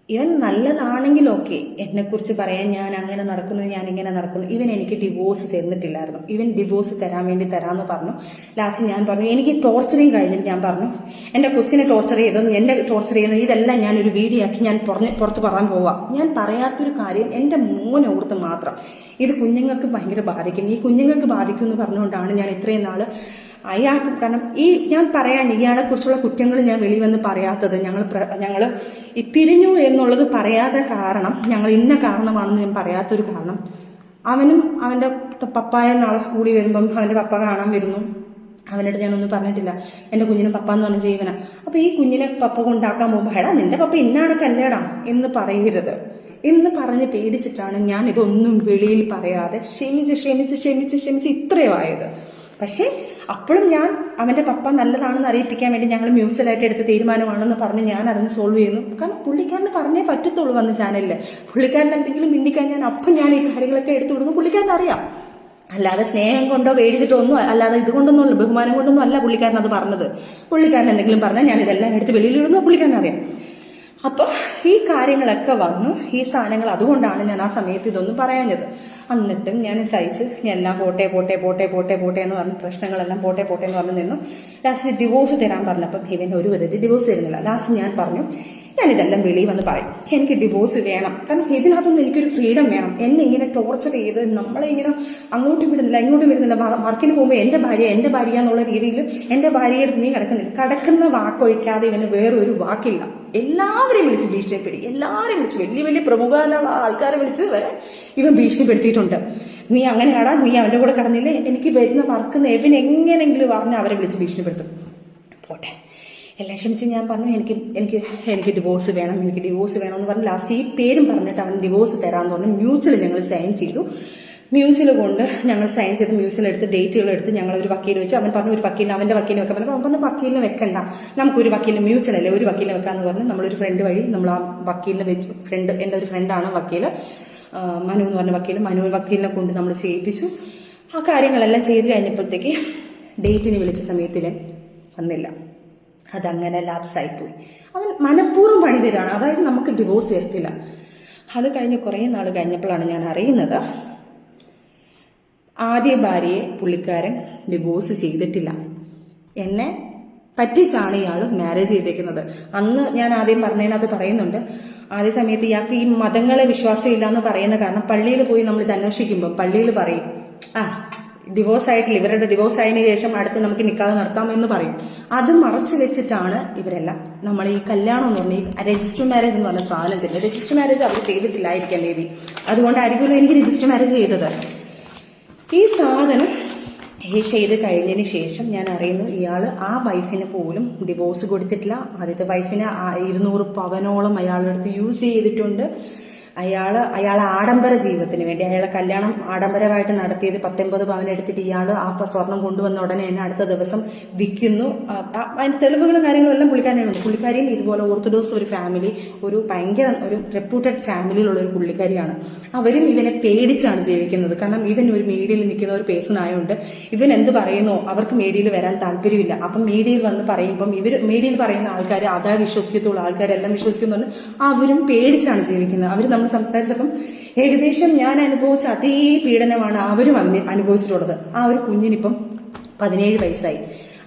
ഇവൻ നല്ലതാണെങ്കിൽ ഓക്കെ, എന്നെക്കുറിച്ച് പറയാൻ ഞാൻ അങ്ങനെ നടക്കുന്നു, ഞാൻ ഇങ്ങനെ നടക്കുന്നു. ഇവൻ എനിക്ക് ഡിവോഴ്സ് തന്നിട്ടില്ലായിരുന്നു. ഇവൻ ഡിവോഴ്സ് തരാമെന്ന് പറഞ്ഞു. ലാസ്റ്റ് ഞാൻ പറഞ്ഞു എനിക്ക് ടോർച്ചറിങ് കഴിഞ്ഞിട്ട് ഞാൻ പറഞ്ഞു എൻ്റെ കൊച്ചിനെ ടോർച്ചർ ചെയ്തെന്ന്, എൻ്റെ ടോർച്ചർ ചെയ്യുന്നത് ഇതെല്ലാം ഞാനൊരു വീഡിയോ ആക്കി ഞാൻ പുറത്ത് പറയാൻ പോവാം. ഞാൻ പറയാത്തൊരു കാര്യം എൻ്റെ മോനെ ഓർത്ത് മാത്രം. ഇത് കുഞ്ഞുങ്ങൾക്ക് ഭയങ്കര ബാധിക്കും, ഈ കുഞ്ഞുങ്ങൾക്ക് ബാധിക്കും എന്ന് പറഞ്ഞുകൊണ്ടാണ് ഞാൻ ഇത്രയും നാൾ അയാൾക്കും, കാരണം ഞാൻ പറയാൻ ഇയാളെക്കുറിച്ചുള്ള കുറ്റങ്ങൾ ഞാൻ വെളിയിൽ വന്ന് പറയാത്തത്, ഞങ്ങൾ ഈ പിരിഞ്ഞു എന്നുള്ളത് പറയാതെ കാരണം, ഞങ്ങൾ ഇന്ന കാരണമാണെന്ന് ഞാൻ പറയാത്തൊരു കാരണം, അവനും അവൻ്റെ പപ്പായ നാളെ സ്കൂളിൽ വരുമ്പം അവൻ്റെ പപ്പ കാണാൻ വരുന്നു. അവനോട് ഞാനൊന്നും പറഞ്ഞിട്ടില്ല, എൻ്റെ കുഞ്ഞിനെ പപ്പ എന്ന് പറഞ്ഞ ജീവന. അപ്പോൾ ഈ കുഞ്ഞിനെ പപ്പ കൊണ്ടാക്കാൻ പോകുമ്പോൾ എടാ നിൻ്റെ പപ്പ ഇന്നാണക്കല്ലേടാ എന്ന് പറയരുത് എന്ന് പറഞ്ഞ് പേടിച്ചിട്ടാണ് ഞാൻ ഇതൊന്നും വെളിയിൽ പറയാതെ ക്ഷമിച്ച് ഇത്രയും ആയത്. പക്ഷേ അപ്പോഴും ഞാൻ അവൻ്റെ പപ്പ നല്ലതാണെന്ന് അറിയിപ്പിക്കാൻ വേണ്ടി ഞങ്ങൾ മ്യൂച്വലായിട്ട് എടുത്ത തീരുമാനമാണെന്ന് പറഞ്ഞ് ഞാൻ അതിന് സോൾവ് ചെയ്യുന്നു. കാരണം പുള്ളിക്കാരന് പറഞ്ഞേ പറ്റത്തുള്ളൂ വന്ന് ചാനലിൽ. പുള്ളിക്കാരൻ എന്തെങ്കിലും മിണ്ടിക്കാൻ ഞാൻ ഈ കാര്യങ്ങളൊക്കെ എടുത്തു കൊടുക്കും. പുള്ളിക്കാരൻ അറിയാം, അല്ലാതെ സ്നേഹം കൊണ്ടോ പേടിച്ചിട്ടോ ഒന്നും, അല്ലാതെ ഇതുകൊണ്ടൊന്നും ബഹുമാനം കൊണ്ടൊന്നും അല്ല പുള്ളിക്കാരൻ അത് പറഞ്ഞത്. പുള്ളിക്കാരൻ എന്തെങ്കിലും പറഞ്ഞാൽ ഞാൻ ഇതെല്ലാം എടുത്ത് വെളിയിലിടുന്നു, പുള്ളിക്കാരൻ അറിയാം. അപ്പോൾ ഈ കാര്യങ്ങളൊക്കെ വന്നു, ഈ സാധനങ്ങൾ. അതുകൊണ്ടാണ് ഞാൻ ആ സമയത്ത് ഇതൊന്നും പറയാഞ്ഞത്. എന്നിട്ടും ഞാൻ സഹിച്ച് ഞാൻ എല്ലാം പോട്ടെ എന്ന് പറഞ്ഞ് പ്രശ്നങ്ങളെല്ലാം പോട്ടെ എന്ന് പറഞ്ഞ് നിന്നു. ലാസ്റ്റ് ഡിവോഴ്സ് തരാൻ പറഞ്ഞപ്പം ഇവൻ ഒരു വിധത്തിൽ ഡിവോഴ്സ് തരുന്നില്ല. ലാസ്റ്റ് ഞാൻ പറഞ്ഞു ഞാനിതെല്ലാം വെളിയിൽ വന്ന് പറയും, എനിക്ക് ഡിവോഴ്സ് വേണം. കാരണം ഇതിനകത്തൊന്നും എനിക്കൊരു ഫ്രീഡം വേണം. എന്നെ ഇങ്ങനെ ടോർച്ചർ ചെയ്ത് നമ്മളെ ഇങ്ങനെ അങ്ങോട്ടും വിടുന്നില്ല ഇങ്ങോട്ടും വിടുന്നില്ല. വർക്കിന് പോകുമ്പോൾ എൻ്റെ ഭാര്യ എന്നുള്ള രീതിയിൽ എൻ്റെ ഭാര്യയുടെ നീ കിടക്കുന്ന വാക്കൊഴിക്കാതെ ഇവന് വേറൊരു വാക്കില്ല. എല്ലാവരെയും വിളിച്ച് ഭീഷണിപ്പെടുത്തി, എല്ലാവരെയും വിളിച്ച് വലിയ പ്രമുഖമായ ആൾക്കാരെ വിളിച്ച് വരെ ഇവൻ ഭീഷണിപ്പെടുത്തിയിട്ടുണ്ട്. നീ അങ്ങനെയാടാ, നീ അവൻ്റെ കൂടെ കിടന്നില്ലേ, എനിക്ക് വരുന്ന വർക്ക് ഇവൻ എങ്ങനെയെങ്കിലും പറഞ്ഞ് അവരെ വിളിച്ച് ഭീഷണിപ്പെടുത്തും. പോട്ടെ എല്ലാം ക്ഷമിച്ച് ഞാൻ പറഞ്ഞു എനിക്ക് ഡിവോഴ്സ് വേണം എന്ന് പറഞ്ഞ് ലാസ്റ്റ് ഈ പേരും പറഞ്ഞിട്ട് അവൻ ഡിവോഴ്സ് തരാമെന്ന് പറഞ്ഞു. മ്യൂച്വൽ ഞങ്ങൾ സൈൻ ചെയ്തു. മ്യൂച്വൽ കൊണ്ട് ഞങ്ങൾ സൈൻ ചെയ്ത് മ്യൂച്വലെടുത്ത് ഡേറ്റുകളെടുത്ത് ഞങ്ങളൊരു വക്കീൽ വെച്ചു. അവൻ പറഞ്ഞു ഒരു വക്കീലിന് അവൻ്റെ വക്കീലിനെ വെക്കാൻ പറഞ്ഞു. അവൻ പറഞ്ഞു വക്കീലിനെ വെക്കണ്ട, നമുക്കൊരു വക്കീലിന് മ്യൂച്വലല്ലേ ഒരു വക്കീലിനെ വെക്കാമെന്ന് പറഞ്ഞ് നമ്മളൊരു ഫ്രണ്ട് വഴി നമ്മൾ ആ വക്കീലിനെ വെച്ച് എൻ്റെ ഒരു ഫ്രണ്ടാണ് വക്കീൽ, മനു എന്ന് പറഞ്ഞ വക്കീലിനെ കൊണ്ട് നമ്മൾ ചെയ്യിപ്പിച്ചു. ആ കാര്യങ്ങളെല്ലാം ചെയ്ത് കഴിഞ്ഞപ്പോഴത്തേക്ക് ഡേറ്റിന് വിളിച്ച സമയത്ത് ഇവൻ വന്നില്ല. അതങ്ങനെ ലാപ്സായിപ്പോയി. അവൻ മനഃപൂർവ്വം പണി തരാണ്, അതായത് നമുക്ക് ഡിവോഴ്സ് തരത്തില്ല. അത് കഴിഞ്ഞ് കുറേ നാൾ കഴിഞ്ഞപ്പോഴാണ് ഞാൻ അറിയുന്നത് ആദ്യ ഭാര്യയെ പുള്ളിക്കാരൻ ഡിവോഴ്സ് ചെയ്തിട്ടില്ല. എന്നെ പറ്റിച്ചാണ് ഇയാൾ മാരേജ് ചെയ്തേക്കുന്നത്. അന്ന് ഞാൻ ആദ്യം പറഞ്ഞതിനകത്ത് പറയുന്നുണ്ട്, ആദ്യ സമയത്ത് ഇയാൾക്ക് ഈ മതങ്ങളെ വിശ്വാസമില്ല എന്ന് പറയുന്ന കാരണം പള്ളിയിൽ പോയി നമ്മൾ ഇത് അന്വേഷിക്കുമ്പോൾ പള്ളിയിൽ പറയും ഡിവോഴ്സ് ആയിട്ടില്ല, ഇവരുടെ ഡിവോഴ്സ് ആയതിനു ശേഷം അടുത്ത് നമുക്ക് നിക്കാഹ് നടത്താമെന്ന് പറയും. അത് മറച്ചു വെച്ചിട്ടാണ് ഇവരെല്ലാം നമ്മൾ ഈ കല്യാണം എന്ന് പറഞ്ഞാൽ ഈ രജിസ്റ്റർ മാരേജ് എന്ന് പറഞ്ഞ സാധനം ചെയ്യുന്നത്. രജിസ്റ്റർ മാരേജ് അവർ ചെയ്തിട്ടില്ലായിരിക്കാം മേ ബി, അതുകൊണ്ടായിരിക്കുമല്ലോ എനിക്ക് രജിസ്റ്റർ മാരേജ് ചെയ്തത്. ഈ സാധനം ചെയ്ത് കഴിഞ്ഞതിന് ശേഷം ഞാൻ അറിയുന്നു ഇയാൾ ആ വൈഫിന് പോലും ഡിവോഴ്സ് കൊടുത്തിട്ടില്ല. ആദ്യത്തെ വൈഫിനെ 200 പവനോളം അയാളുടെ അടുത്ത് യൂസ് ചെയ്തിട്ടുണ്ട്. അയാൾ ആഡംബര ജീവിതത്തിന് വേണ്ടി അയാളെ കല്യാണം ആഡംബരമായിട്ട് നടത്തിയത് 19 പവൻ എടുത്തിട്ട് ഇയാൾ ആ സ്വർണം കൊണ്ടുവന്ന ഉടനെ തന്നെ അടുത്ത ദിവസം വിൽക്കുന്നു. അതിൻ്റെ തെളിവുകളും കാര്യങ്ങളും എല്ലാം പുള്ളിക്കാരിയുണ്ട്. പുള്ളിക്കാരിയും ഇതുപോലെ ഓർത്തഡോക്സ് ഒരു ഫാമിലി, ഒരു ഭയങ്കര ഒരു റെപ്യൂട്ടഡ് ഫാമിലിയിലുള്ള ഒരു പുള്ളിക്കാരിയാണ്. അവരും ഇവനെ പേടിച്ചാണ് ജീവിക്കുന്നത്. കാരണം ഇവൻ ഒരു മീഡിയയിൽ നിൽക്കുന്ന ഒരു പേഴ്സൺ ആയതുകൊണ്ട് ഇവൻ എന്ത് പറയുന്നോ അവർക്ക് മീഡിയയിൽ വരാൻ താല്പര്യമില്ല. അപ്പം മീഡിയയിൽ വന്ന് പറയുമ്പം മീഡിയയിൽ പറയുന്ന ആൾക്കാർ അതാ വിശ്വസിക്കത്തുള്ളൂ, ആൾക്കാരെല്ലാം വിശ്വസിക്കുന്നുണ്ട്. അവരും പേടിച്ചാണ് ജീവിക്കുന്നത്. അവർ സംസാരിച്ചപ്പം ഏകദേശം ഞാൻ അനുഭവിച്ച അതേ പീഡനമാണ് അവരും അനുഭവിച്ചിട്ടുള്ളത്. ആ ഒരു കുഞ്ഞിനിപ്പം 17 വയസ്സായി.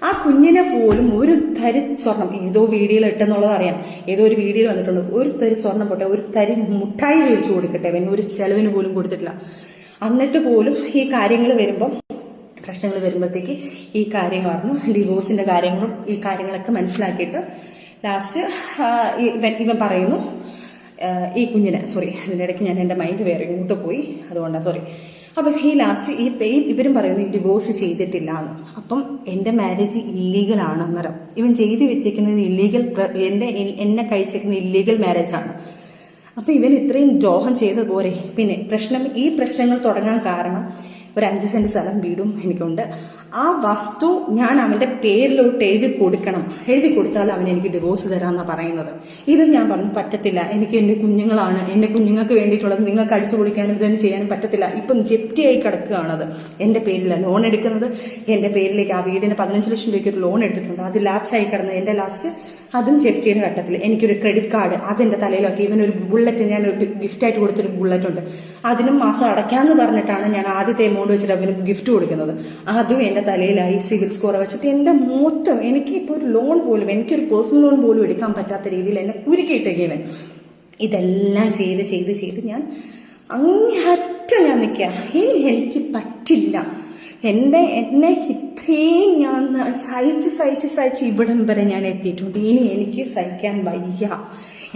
ആ കുഞ്ഞിനെ പോലും ഒരു തരി സ്വർണം ഏതോ വീഡിയോയിൽ ഇട്ടെന്നുള്ളത് അറിയാം, ഏതോ ഒരു വീഡിയോയിൽ വന്നിട്ടുണ്ട്, ഒരു തരി സ്വർണം പോട്ടെ ഒരു തരി മുട്ടായി മേടിച്ചു കൊടുക്കട്ടെ അവൻ ഒരു ചെലവിന് പോലും കൊടുത്തിട്ടില്ല. എന്നിട്ട് പോലും ഈ കാര്യങ്ങൾ വരുമ്പം പ്രശ്നങ്ങൾ വരുമ്പോഴത്തേക്ക് ഈ കാര്യം പറഞ്ഞു ഡിവോഴ്സിൻ്റെ കാര്യങ്ങളും ഈ കാര്യങ്ങളൊക്കെ മനസ്സിലാക്കിയിട്ട് ലാസ്റ്റ് ഇവൻ പറയുന്നു ഈ കുഞ്ഞിനെ ഇതിൻ്റെ ഇടയ്ക്ക് ഞാൻ എൻ്റെ മൈൻഡ് വേറെ ഇങ്ങോട്ട് പോയി, അതുകൊണ്ടാണ് സോറി. അപ്പം ഈ ലാസ്റ്റ് ഇവരും പറയുന്നു ഈ ഡിവോഴ്സ് ചെയ്തിട്ടില്ല എന്ന്. അപ്പം എൻ്റെ മാരേജ് ഇല്ലീഗലാണ്. അന്നേരം ഇവൻ ചെയ്ത് വെച്ചേക്കുന്നത് എന്നെ കഴിച്ചേക്കുന്നത് ഇല്ലീഗൽ മാരേജാണ്. അപ്പം ഇവൻ ഇത്രയും ദ്രോഹം ചെയ്ത പോരെ. പിന്നെ ഈ പ്രശ്നങ്ങൾ തുടങ്ങാൻ കാരണം ഒരു 5 സെൻറ്റ് സ്ഥലം വീടും എനിക്കുണ്ട്. ആ വസ്തു ഞാൻ അവൻ്റെ പേരിലോട്ട് എഴുതി കൊടുത്താൽ അവൻ എനിക്ക് ഡിവോഴ്സ് തരാമെന്നാണ് പറയുന്നത്. ഇത് ഞാൻ പറഞ്ഞു പറ്റത്തില്ല, എനിക്ക് എൻ്റെ കുഞ്ഞുങ്ങളാണ്, എൻ്റെ കുഞ്ഞുങ്ങൾക്ക് വേണ്ടിയിട്ടുള്ളത് നിങ്ങൾക്ക് അടിച്ചു പൊളിക്കാനും ഇതൊന്നും ചെയ്യാനും പറ്റത്തില്ല. ഇപ്പം ജപ്തിയായി കിടക്കുകയാണത്. എൻ്റെ പേരിലാണ് ലോൺ എടുക്കുന്നത്, എൻ്റെ പേരിലേക്ക് ആ വീടിന് 15 ലക്ഷം രൂപയ്ക്ക് ഒരു ലോൺ എടുത്തിട്ടുണ്ട്. അത് ലാപ്സായി കിടന്നത് എൻ്റെ ലാസ്റ്റ് അതും ജപ്തിയുടെ ഘട്ടത്തിൽ. എനിക്കൊരു ക്രെഡിറ്റ് കാർഡ് അതെൻ്റെ തലയിലാക്കി. ഇവനൊരു ബുള്ളറ്റ് ഞാനൊരു ഗിഫ്റ്റായിട്ട് കൊടുത്തൊരു ബുള്ളറ്റ് ഉണ്ട്, അതിനും മാസം അടയ്ക്കാമെന്ന് പറഞ്ഞിട്ടാണ് ഞാൻ ആദ്യത്തെ എമൗണ്ട് വെച്ചിട്ട് അവന് ഗിഫ്റ്റ് കൊടുക്കുന്നത്. അതും എൻ്റെ തലയിലായി സിവിൽ സ്കോർ വെച്ചിട്ട് എൻ്റെ മൊത്തം എനിക്കിപ്പോൾ ഒരു ലോൺ പോലും എനിക്കൊരു പേഴ്സണൽ ലോൺ പോലും എടുക്കാൻ പറ്റാത്ത രീതിയിൽ എന്നെ കുരുക്കിയിട്ടേക്കവൻ. ഇതെല്ലാം ചെയ്ത് ഞാൻ അങ്ങേയറ്റം ഞാൻ നിൽക്കുക. ഇനി എനിക്ക് പറ്റില്ല, എന്നെ ഇത്രയും ഞാൻ സഹിച്ച് ഇവിടം വരെ ഞാൻ എത്തിയിട്ടുണ്ട്. ഇനി എനിക്ക് സഹിക്കാൻ വയ്യ,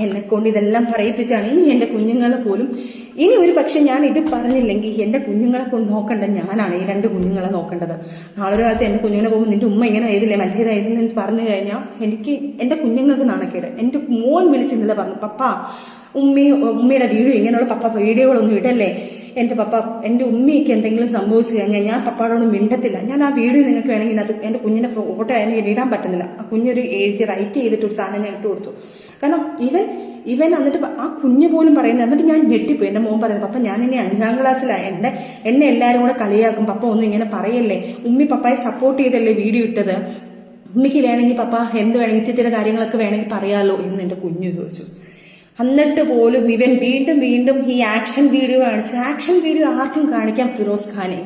എന്നെ കൊണ്ട് ഇതെല്ലാം പറയിപ്പിച്ചാണ്. ഇനി എൻ്റെ കുഞ്ഞുങ്ങളെ പോലും ഇനി ഒരു പക്ഷെ ഞാൻ ഇത് പറഞ്ഞില്ലെങ്കിൽ എൻ്റെ കുഞ്ഞുങ്ങളെ കൊണ്ട് നോക്കേണ്ടത് ഞാനാണ്, ഈ 2 കുഞ്ഞുങ്ങളെ നോക്കേണ്ടത്. നാളെ ഒരു കാലത്ത് എൻ്റെ കുഞ്ഞുങ്ങളെ പോകുമ്പോൾ നിൻ്റെ ഉമ്മ ഇങ്ങനെ ചെയ്തില്ലേ മറ്റേതായിരുന്നു എന്ന് പറഞ്ഞു കഴിഞ്ഞാൽ എനിക്ക് എൻ്റെ കുഞ്ഞുങ്ങൾക്ക് നാണക്കേട്. എൻ്റെ മോൻ വിളിച്ചിരുന്നില്ല പറഞ്ഞു, പപ്പ ഉമ്മയുടെ വീഡിയോ ഇങ്ങനെയുള്ള പപ്പ വീഡിയോകളൊന്നും ഇടല്ലേ, എൻ്റെ ഉമ്മയ്ക്ക് എന്തെങ്കിലും സംഭവിച്ചു കഴിഞ്ഞാൽ ഞാൻ പപ്പാടോട് മിണ്ടത്തില്ല, ഞാൻ ആ വീഡിയോ നിങ്ങൾക്ക് വേണമെങ്കിൽ അത് എൻ്റെ കുഞ്ഞിൻ്റെ ഫോട്ടോ എനിക്ക് ഇടാൻ പറ്റുന്നില്ല. ആ കുഞ്ഞൊരു എഴുതി റൈറ്റ് ചെയ്തിട്ടൊരു സാധനം ഞാൻ ഇട്ട് കൊടുത്തു. കാരണം ഇവൻ എന്നിട്ട് ആ കുഞ്ഞ് പോലും പറയുന്നത്, എന്നിട്ട് ഞാൻ ഞെട്ടിപ്പോയി. എൻ്റെ മോൻ പറയുന്നത്, പപ്പ ഞാൻ ഇനി 5ാം ക്ലാസ്സിലാണ്, എന്നെ എല്ലാവരും കൂടെ കളിയാക്കും, പപ്പ ഒന്നും ഇങ്ങനെ പറയല്ലേ, ഉമ്മി പപ്പായെ സപ്പോർട്ട് ചെയ്തല്ലേ വീഡിയോ ഇട്ടത്, ഉമ്മിക്ക് വേണമെങ്കിൽ പപ്പ എന്ത് വേണമെങ്കിൽ ഇത്തിരി കാര്യങ്ങളൊക്കെ വേണമെങ്കിൽ പറയാമല്ലോ എന്ന് എൻ്റെ കുഞ്ഞ് ചോദിച്ചു. എന്നിട്ട് പോലും ഇവൻ വീണ്ടും ഈ ആക്ഷൻ വീഡിയോ കാണിച്ചു. ആക്ഷൻ വീഡിയോ ആർക്കും കാണിക്കാം ഫിറോസ് ഖാനെ?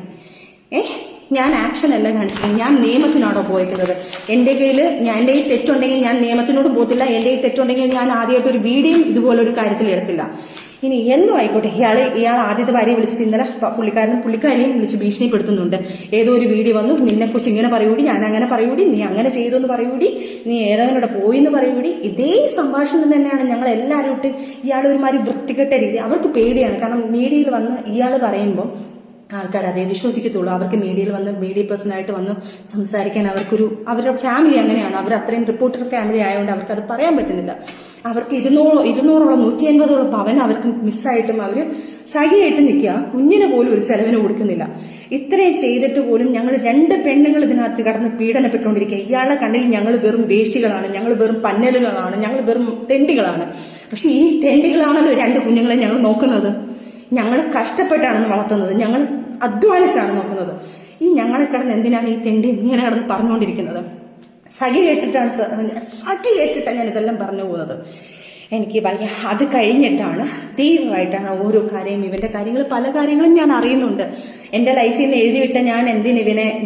ഞാൻ ആക്ഷൻ അല്ല കാണിച്ചത്, ഞാൻ നിയമത്തിനാണോ പോയിരിക്കുന്നത്? എൻ്റെ കയ്യിൽ തെറ്റുണ്ടെങ്കിൽ ഞാൻ നിയമത്തിനോട് പോകത്തില്ല. എൻ്റെ കയ്യിൽ തെറ്റുണ്ടെങ്കിൽ ഞാൻ ആദ്യമായിട്ടൊരു വീഡിയോ ഇതുപോലൊരു കാര്യത്തിൽ എടുത്തില്ല. ഇനി എന്തോ ആയിക്കോട്ടെ, ഇയാൾ ആദ്യത്തെ ഭാര്യയെ വിളിച്ചിട്ട് ഇന്നലെ പുള്ളിക്കാരിയും വിളിച്ച് ഭീഷണിപ്പെടുത്തുന്നുണ്ട്. ഏതോ ഒരു വീഡിയോ വന്നു, നിന്നെക്കുറിച്ച് ഇങ്ങനെ പറയൂടി, ഞാൻ അങ്ങനെ പറയൂടി, നീ അങ്ങനെ ചെയ്തു എന്ന് പറയൂടി, നീ ഏതവനോടെ പോയി എന്ന് പറയൂടി. ഇതേ സംഭാഷണം തന്നെയാണ് ഞങ്ങൾ എല്ലാവരും ഇട്ട് ഇയാൾ ഒരുമാതിരി വൃത്തികെട്ട രീതി. അവർക്ക് പേടിയാണ്, കാരണം മീഡിയയിൽ വന്ന് ഇയാൾ പറയുമ്പം ആൾക്കാർ അതേ വിശ്വസിക്കത്തുള്ളൂ. അവർക്ക് മീഡിയയിൽ വന്ന് മീഡിയ പേഴ്സണായിട്ട് വന്ന് സംസാരിക്കാൻ അവരുടെ ഫാമിലി അങ്ങനെയാണ്. അവർ അത്രയും റിപ്പോർട്ടർ ഫാമിലി ആയതുകൊണ്ട് അവർക്കത് പറയാൻ പറ്റുന്നില്ല. അവർക്ക് 200ഓളം 150ഓളം പവൻ അവർക്ക് മിസ്സായിട്ടും അവർ സഹിയായിട്ട് നിൽക്കുക. കുഞ്ഞിന് പോലും ഒരു ചെലവിന് കൊടുക്കുന്നില്ല. ഇത്രയും ചെയ്തിട്ട് പോലും ഞങ്ങൾ 2 പെണ്ണുങ്ങൾ ഇതിനകത്ത് കടന്ന് പീഡനപ്പെട്ടുകൊണ്ടിരിക്കുക. ഇയാളുടെ കണ്ണിൽ ഞങ്ങൾ വെറും വേഷ്ടികളാണ്, ഞങ്ങൾ വെറും പന്നലുകളാണ്, ഞങ്ങൾ വെറും തെണ്ടികളാണ്. പക്ഷെ ഈ തെണ്ടികളാണല്ലോ 2 കുഞ്ഞുങ്ങളെ ഞങ്ങൾ നോക്കുന്നത്. ഞങ്ങൾ കഷ്ടപ്പെട്ടാണെന്ന് വളർത്തുന്നത്, ഞങ്ങൾ അധ്വാനിച്ചാണ് നോക്കുന്നത്. ഈ ഞങ്ങളെ കിടന്ന് എന്തിനാണ് ഈ തെണ്ടി ഇങ്ങനെ കിടന്ന് പറഞ്ഞുകൊണ്ടിരിക്കുന്നത്? സഖി കേട്ടിട്ടാണ് ഞാൻ ഇതെല്ലാം പറഞ്ഞു പോകുന്നത്. എനിക്ക് വയ്യ. അത് കഴിഞ്ഞിട്ടാണ് തീവ്രമായിട്ടാണ് ഓരോ കാര്യം, ഇവൻ്റെ കാര്യങ്ങൾ പല കാര്യങ്ങളും ഞാൻ അറിയുന്നുണ്ട്. എൻ്റെ ലൈഫിൽ നിന്ന് എഴുതിവിട്ട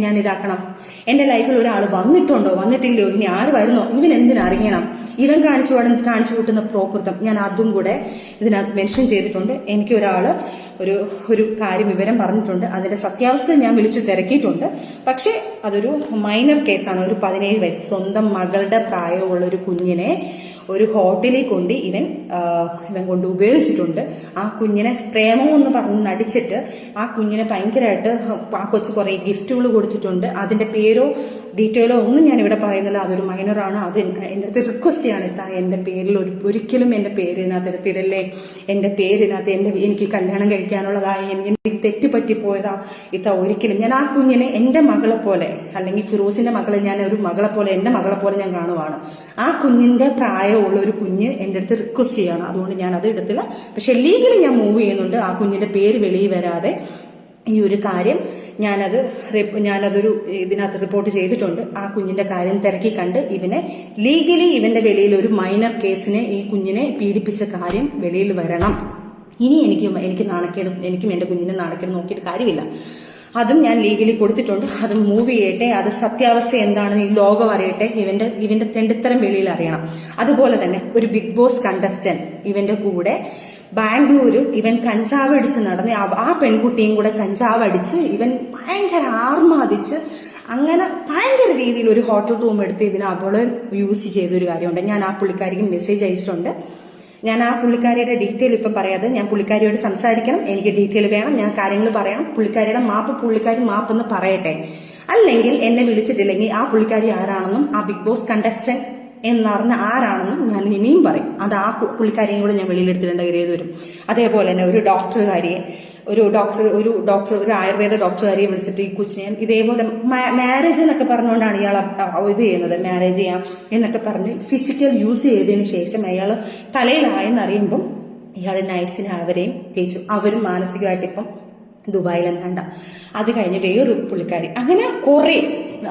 ഞാൻ ഇതാക്കണം? എൻ്റെ ലൈഫിൽ ഒരാൾ വന്നിട്ടുണ്ടോ, വന്നിട്ടില്ലയോ, ഇനി ആര് വരുന്നോ, ഇവൻ എന്തിനറിയണം? ഇവൻ കാണിച്ചു കൂട്ടുന്ന പ്രോകൃതം ഞാൻ അതും കൂടെ ഇതിനകത്ത് മെൻഷൻ ചെയ്തിട്ടുണ്ട്. എനിക്ക് ഒരാൾ ഒരു വിവരം പറഞ്ഞിട്ടുണ്ട്. അതിൻ്റെ സത്യാവസ്ഥ ഞാൻ വിളിച്ചു തിരക്കിയിട്ടുണ്ട്. പക്ഷേ അതൊരു മൈനർ കേസാണ്. ഒരു 17 വയസ്സ് സ്വന്തം മകളുടെ പ്രായമുള്ള ഒരു കുഞ്ഞിനെ ഒരു ഹോട്ടലിൽ കൊണ്ട് ഇവൻ കൊണ്ട് ഉപയോഗിച്ചിട്ടുണ്ട്. ആ കുഞ്ഞിനെ പ്രേമമെന്ന് പറഞ്ഞ് നടിച്ചിട്ട് ആ കുഞ്ഞിനെ ഭയങ്കരമായിട്ട് ആ കൊച്ചു കുറേ ഗിഫ്റ്റുകൾ കൊടുത്തിട്ടുണ്ട്. അതിൻ്റെ പേരോ ഡീറ്റെയിലോ ഒന്നും ഞാനിവിടെ പറയുന്നില്ല. അതൊരു മൈനറാണ്. അത് എൻ്റെ അടുത്ത് റിക്വസ്റ്റ് ചെയ്യാണ്, എൻ്റെ പേരിൽ ഒരിക്കലും എൻ്റെ പേര് ഇതിനകത്ത് എടുത്തിടല്ലേ, എൻ്റെ പേരിനകത്ത് എനിക്ക് കല്യാണം കഴിക്കാനുള്ളതായി, എനിക്ക് തെറ്റ് പറ്റിപ്പോയതാ ഒരിക്കലും. ഞാൻ ആ കുഞ്ഞിനെ എൻ്റെ മകളെ പോലെ, അല്ലെങ്കിൽ ഫിറോസിൻ്റെ മകളെ ഞാൻ ഒരു മകളെ പോലെ, എൻ്റെ മകളെ പോലെ ഞാൻ കാണുവാണ്. ആ കുഞ്ഞിൻ്റെ പ്രായമുള്ള ഒരു കുഞ്ഞ് എൻ്റെ അടുത്ത് റിക്വസ്റ്റ് ചെയ്യാണ്. അതുകൊണ്ട് ഞാൻ അത് എടുത്തില്ല. പക്ഷെ ലീഗലി ഞാൻ മൂവ് ചെയ്യുന്നുണ്ട്. ആ കുഞ്ഞിൻ്റെ പേര് വെളിയിൽ വരാതെ ഈ ഒരു കാര്യം ഞാനതൊരു ഇതിനകത്ത് റിപ്പോർട്ട് ചെയ്തിട്ടുണ്ട്. ആ കുഞ്ഞിൻ്റെ കാര്യം തിരക്കി കണ്ട് ലീഗലി ഇവൻ്റെ വെളിയിൽ ഒരു മൈനർ കേസിനെ ഈ കുഞ്ഞിനെ പീഡിപ്പിച്ച കാര്യം വെളിയിൽ വരണം. ഇനി എനിക്ക് നാണക്കേടും, എനിക്കും എൻ്റെ കുഞ്ഞിനെ നാണക്കേട് നോക്കിയിട്ട് കാര്യമില്ല. അതും ഞാൻ ലീഗലി കൊടുത്തിട്ടുണ്ട്. അത് മൂവ് ചെയ്യട്ടെ. അത് സത്യാവസ്ഥ എന്താണെന്ന് ഈ ലോകം അറിയട്ടെ. ഇവൻ്റെ തെണ്ടിത്തരം വെളിയിൽ അറിയണം. അതുപോലെ തന്നെ ഒരു ബിഗ് ബോസ് കണ്ടസ്റ്റന്റ് ഇവൻ്റെ കൂടെ ബാംഗ്ലൂര് ഇവൻ കഞ്ചാവ് അടിച്ച് നടന്ന് ആ പെൺകുട്ടിയും കൂടെ കഞ്ചാവ് അടിച്ച് ഇവൻ ഭയങ്കര ആർമാദിച്ച് അങ്ങനെ ഭയങ്കര രീതിയിൽ ഒരു ഹോട്ടൽ റൂം എടുത്ത് അവളെ യൂസ് ചെയ്തൊരു കാര്യമുണ്ട്. ഞാൻ ആ പുള്ളിക്കാരിക്ക് മെസ്സേജ് അയച്ചിട്ടുണ്ട്. ഞാൻ ആ പുള്ളിക്കാരിയുടെ ഡീറ്റെയിൽ ഇപ്പം പറയാതെ, ഞാൻ പുള്ളിക്കാരിയോട് സംസാരിക്കണം, എനിക്ക് ഡീറ്റെയിൽ വേണം, ഞാൻ കാര്യങ്ങൾ പറയാം. പുള്ളിക്കാരിയുടെ പുള്ളിക്കാരി മാപ്പെന്ന് പറയട്ടെ. അല്ലെങ്കിൽ എന്നെ വിളിച്ചിട്ടില്ലെങ്കിൽ ആ പുള്ളിക്കാരി ആരാണെന്നും ആ ബിഗ് ബോസ് കണ്ടസ്റ്റന്റ് എന്നറിഞ്ഞ ആരാണെന്നും ഞാൻ ഇനിയും പറയും. അത് ആ പുള്ളിക്കാരിയും കൂടെ ഞാൻ വെളിയിലെടുത്തിട്ടുണ്ട് കയറിയത് വരും. അതേപോലെ തന്നെ ഒരു ആയുർവേദ ഡോക്ടറുകാരിയെ വിളിച്ചിട്ട് ഈ കൊച്ചിനെ ഇതേപോലെ മാരേജ് എന്നൊക്കെ പറഞ്ഞുകൊണ്ടാണ് ഇയാൾ ഇത് ചെയ്യുന്നത്. മാരേജ് ചെയ്യാം എന്നൊക്കെ പറഞ്ഞ് ഫിസിക്കൽ യൂസ് ചെയ്തതിന് ശേഷം അയാൾ തലയിലായെന്നറിയുമ്പം ഇയാൾ നൈസിന് അവരെയും തേച്ചു. അവരും മാനസികമായിട്ട് ഇപ്പം ദുബായിലെന്നാണ്ട. അത് കഴിഞ്ഞ് വേറൊരു പുള്ളിക്കാരി, അങ്ങനെ കുറേ.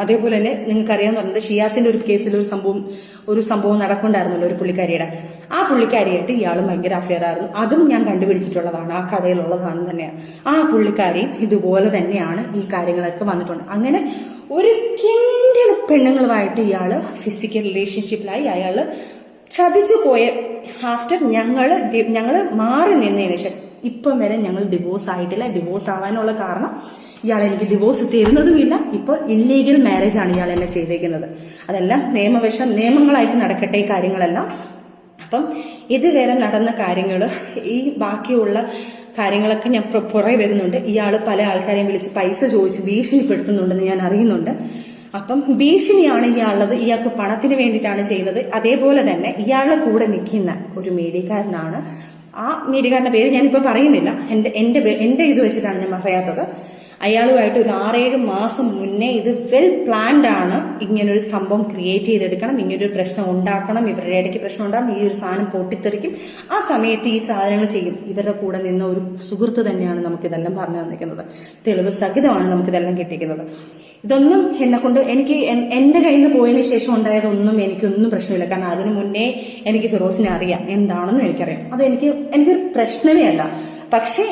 അതേപോലെ തന്നെ നിങ്ങൾക്കറിയാമെന്ന് പറഞ്ഞിട്ട് ഷിയാസിൻ്റെ ഒരു കേസിൽ ഒരു സംഭവം നടക്കുന്നുണ്ടായിരുന്നല്ലോ ഒരു പുള്ളിക്കാരിയുടെ. ആ പുള്ളിക്കാരിയായിട്ട് ഇയാളും ഭയങ്കര അഫെയർ ആയിരുന്നു. അതും ഞാൻ കണ്ടുപിടിച്ചിട്ടുള്ളതാണ്, ആ കഥയിലുള്ളതാണ് തന്നെയാണ്. ആ പുള്ളിക്കാരിയും ഇതുപോലെ തന്നെയാണ് ഈ കാര്യങ്ങളൊക്കെ വന്നിട്ടുണ്ട്. അങ്ങനെ ഒരു കിൻഡൽ പെണ്ണുങ്ങളുമായിട്ട് ഇയാൾ ഫിസിക്കൽ റിലേഷൻഷിപ്പിലായി. അയാൾ ചതിച്ചു പോയ ആഫ്റ്റർ ഞങ്ങൾ മാറി നിന്നതിന് ശേഷം ഇപ്പം വരെ ഞങ്ങൾ ഡിവോഴ്സ് ആയിട്ടില്ല. ഡിവോഴ്സ് ആവാനുള്ള കാരണം ഇയാൾ എനിക്ക് ഡിവോഴ്സ് തരുന്നതുമില്ല. ഇപ്പോൾ ഇല്ലീഗൽ മാരേജാണ് ഇയാൾ എന്നെ ചെയ്തേക്കുന്നത്. അതെല്ലാം നിയമങ്ങളായിട്ട് നടക്കട്ടെ ഈ കാര്യങ്ങളെല്ലാം. അപ്പം ഇതുവരെ നടന്ന കാര്യങ്ങൾ, ഈ ബാക്കിയുള്ള കാര്യങ്ങളൊക്കെ ഞാൻ പുറകെ വരുന്നുണ്ട്. ഇയാൾ പല ആൾക്കാരെയും വിളിച്ച് പൈസ ചോദിച്ച് ഭീഷണിപ്പെടുത്തുന്നുണ്ടെന്ന് ഞാൻ അറിയുന്നുണ്ട്. അപ്പം ഭീഷണിയാണ് ഇയാളുള്ളത്, ഇയാൾക്ക് പണത്തിന് വേണ്ടിയിട്ടാണ് ചെയ്യുന്നത്. അതേപോലെ തന്നെ ഇയാളുടെ കൂടെ നിൽക്കുന്ന ഒരു മീഡിയക്കാരനാണ്. ആ മീഡിയക്കാരൻ്റെ പേര് ഞാനിപ്പോൾ പറയുന്നില്ല, എൻ്റെ ഇത് വെച്ചിട്ടാണ് ഞാൻ പറയാത്തത്. അയാളുമായിട്ട് ഒരു 6-7 മാസം മുന്നേ ഇത് വെൽ പ്ലാൻഡ് ആണ്. ഇങ്ങനൊരു സംഭവം ക്രിയേറ്റ് ചെയ്തെടുക്കണം, ഇങ്ങനൊരു പ്രശ്നം ഉണ്ടാക്കണം, ഇവരുടെ ഇടയ്ക്ക് പ്രശ്നം ഉണ്ടാകും, ഈ ഒരു സാധനം പൊട്ടിത്തെറിക്കും, ആ സമയത്ത് ഈ സാധനങ്ങൾ ചെയ്യും. ഇവരുടെ കൂടെ നിന്ന ഒരു സുഹൃത്ത് തന്നെയാണ് നമുക്കിതെല്ലാം പറഞ്ഞു തന്നിരിക്കുന്നത്. തെളിവ് സഹിതമാണ് നമുക്കിതെല്ലാം കിട്ടിയിരിക്കുന്നത്. ഇതൊന്നും എന്നെ കൊണ്ട് എൻ്റെ കയ്യിൽ നിന്ന് പോയതിന് ശേഷം ഉണ്ടായതൊന്നും എനിക്കൊന്നും പ്രശ്നമില്ല. കാരണം അതിനു മുന്നേ എനിക്ക് ഫിറോസിനെ അറിയാം, എന്താണെന്നും എനിക്കറിയാം. അത് എനിക്കൊരു പ്രശ്നമേ അല്ല. പക്ഷേ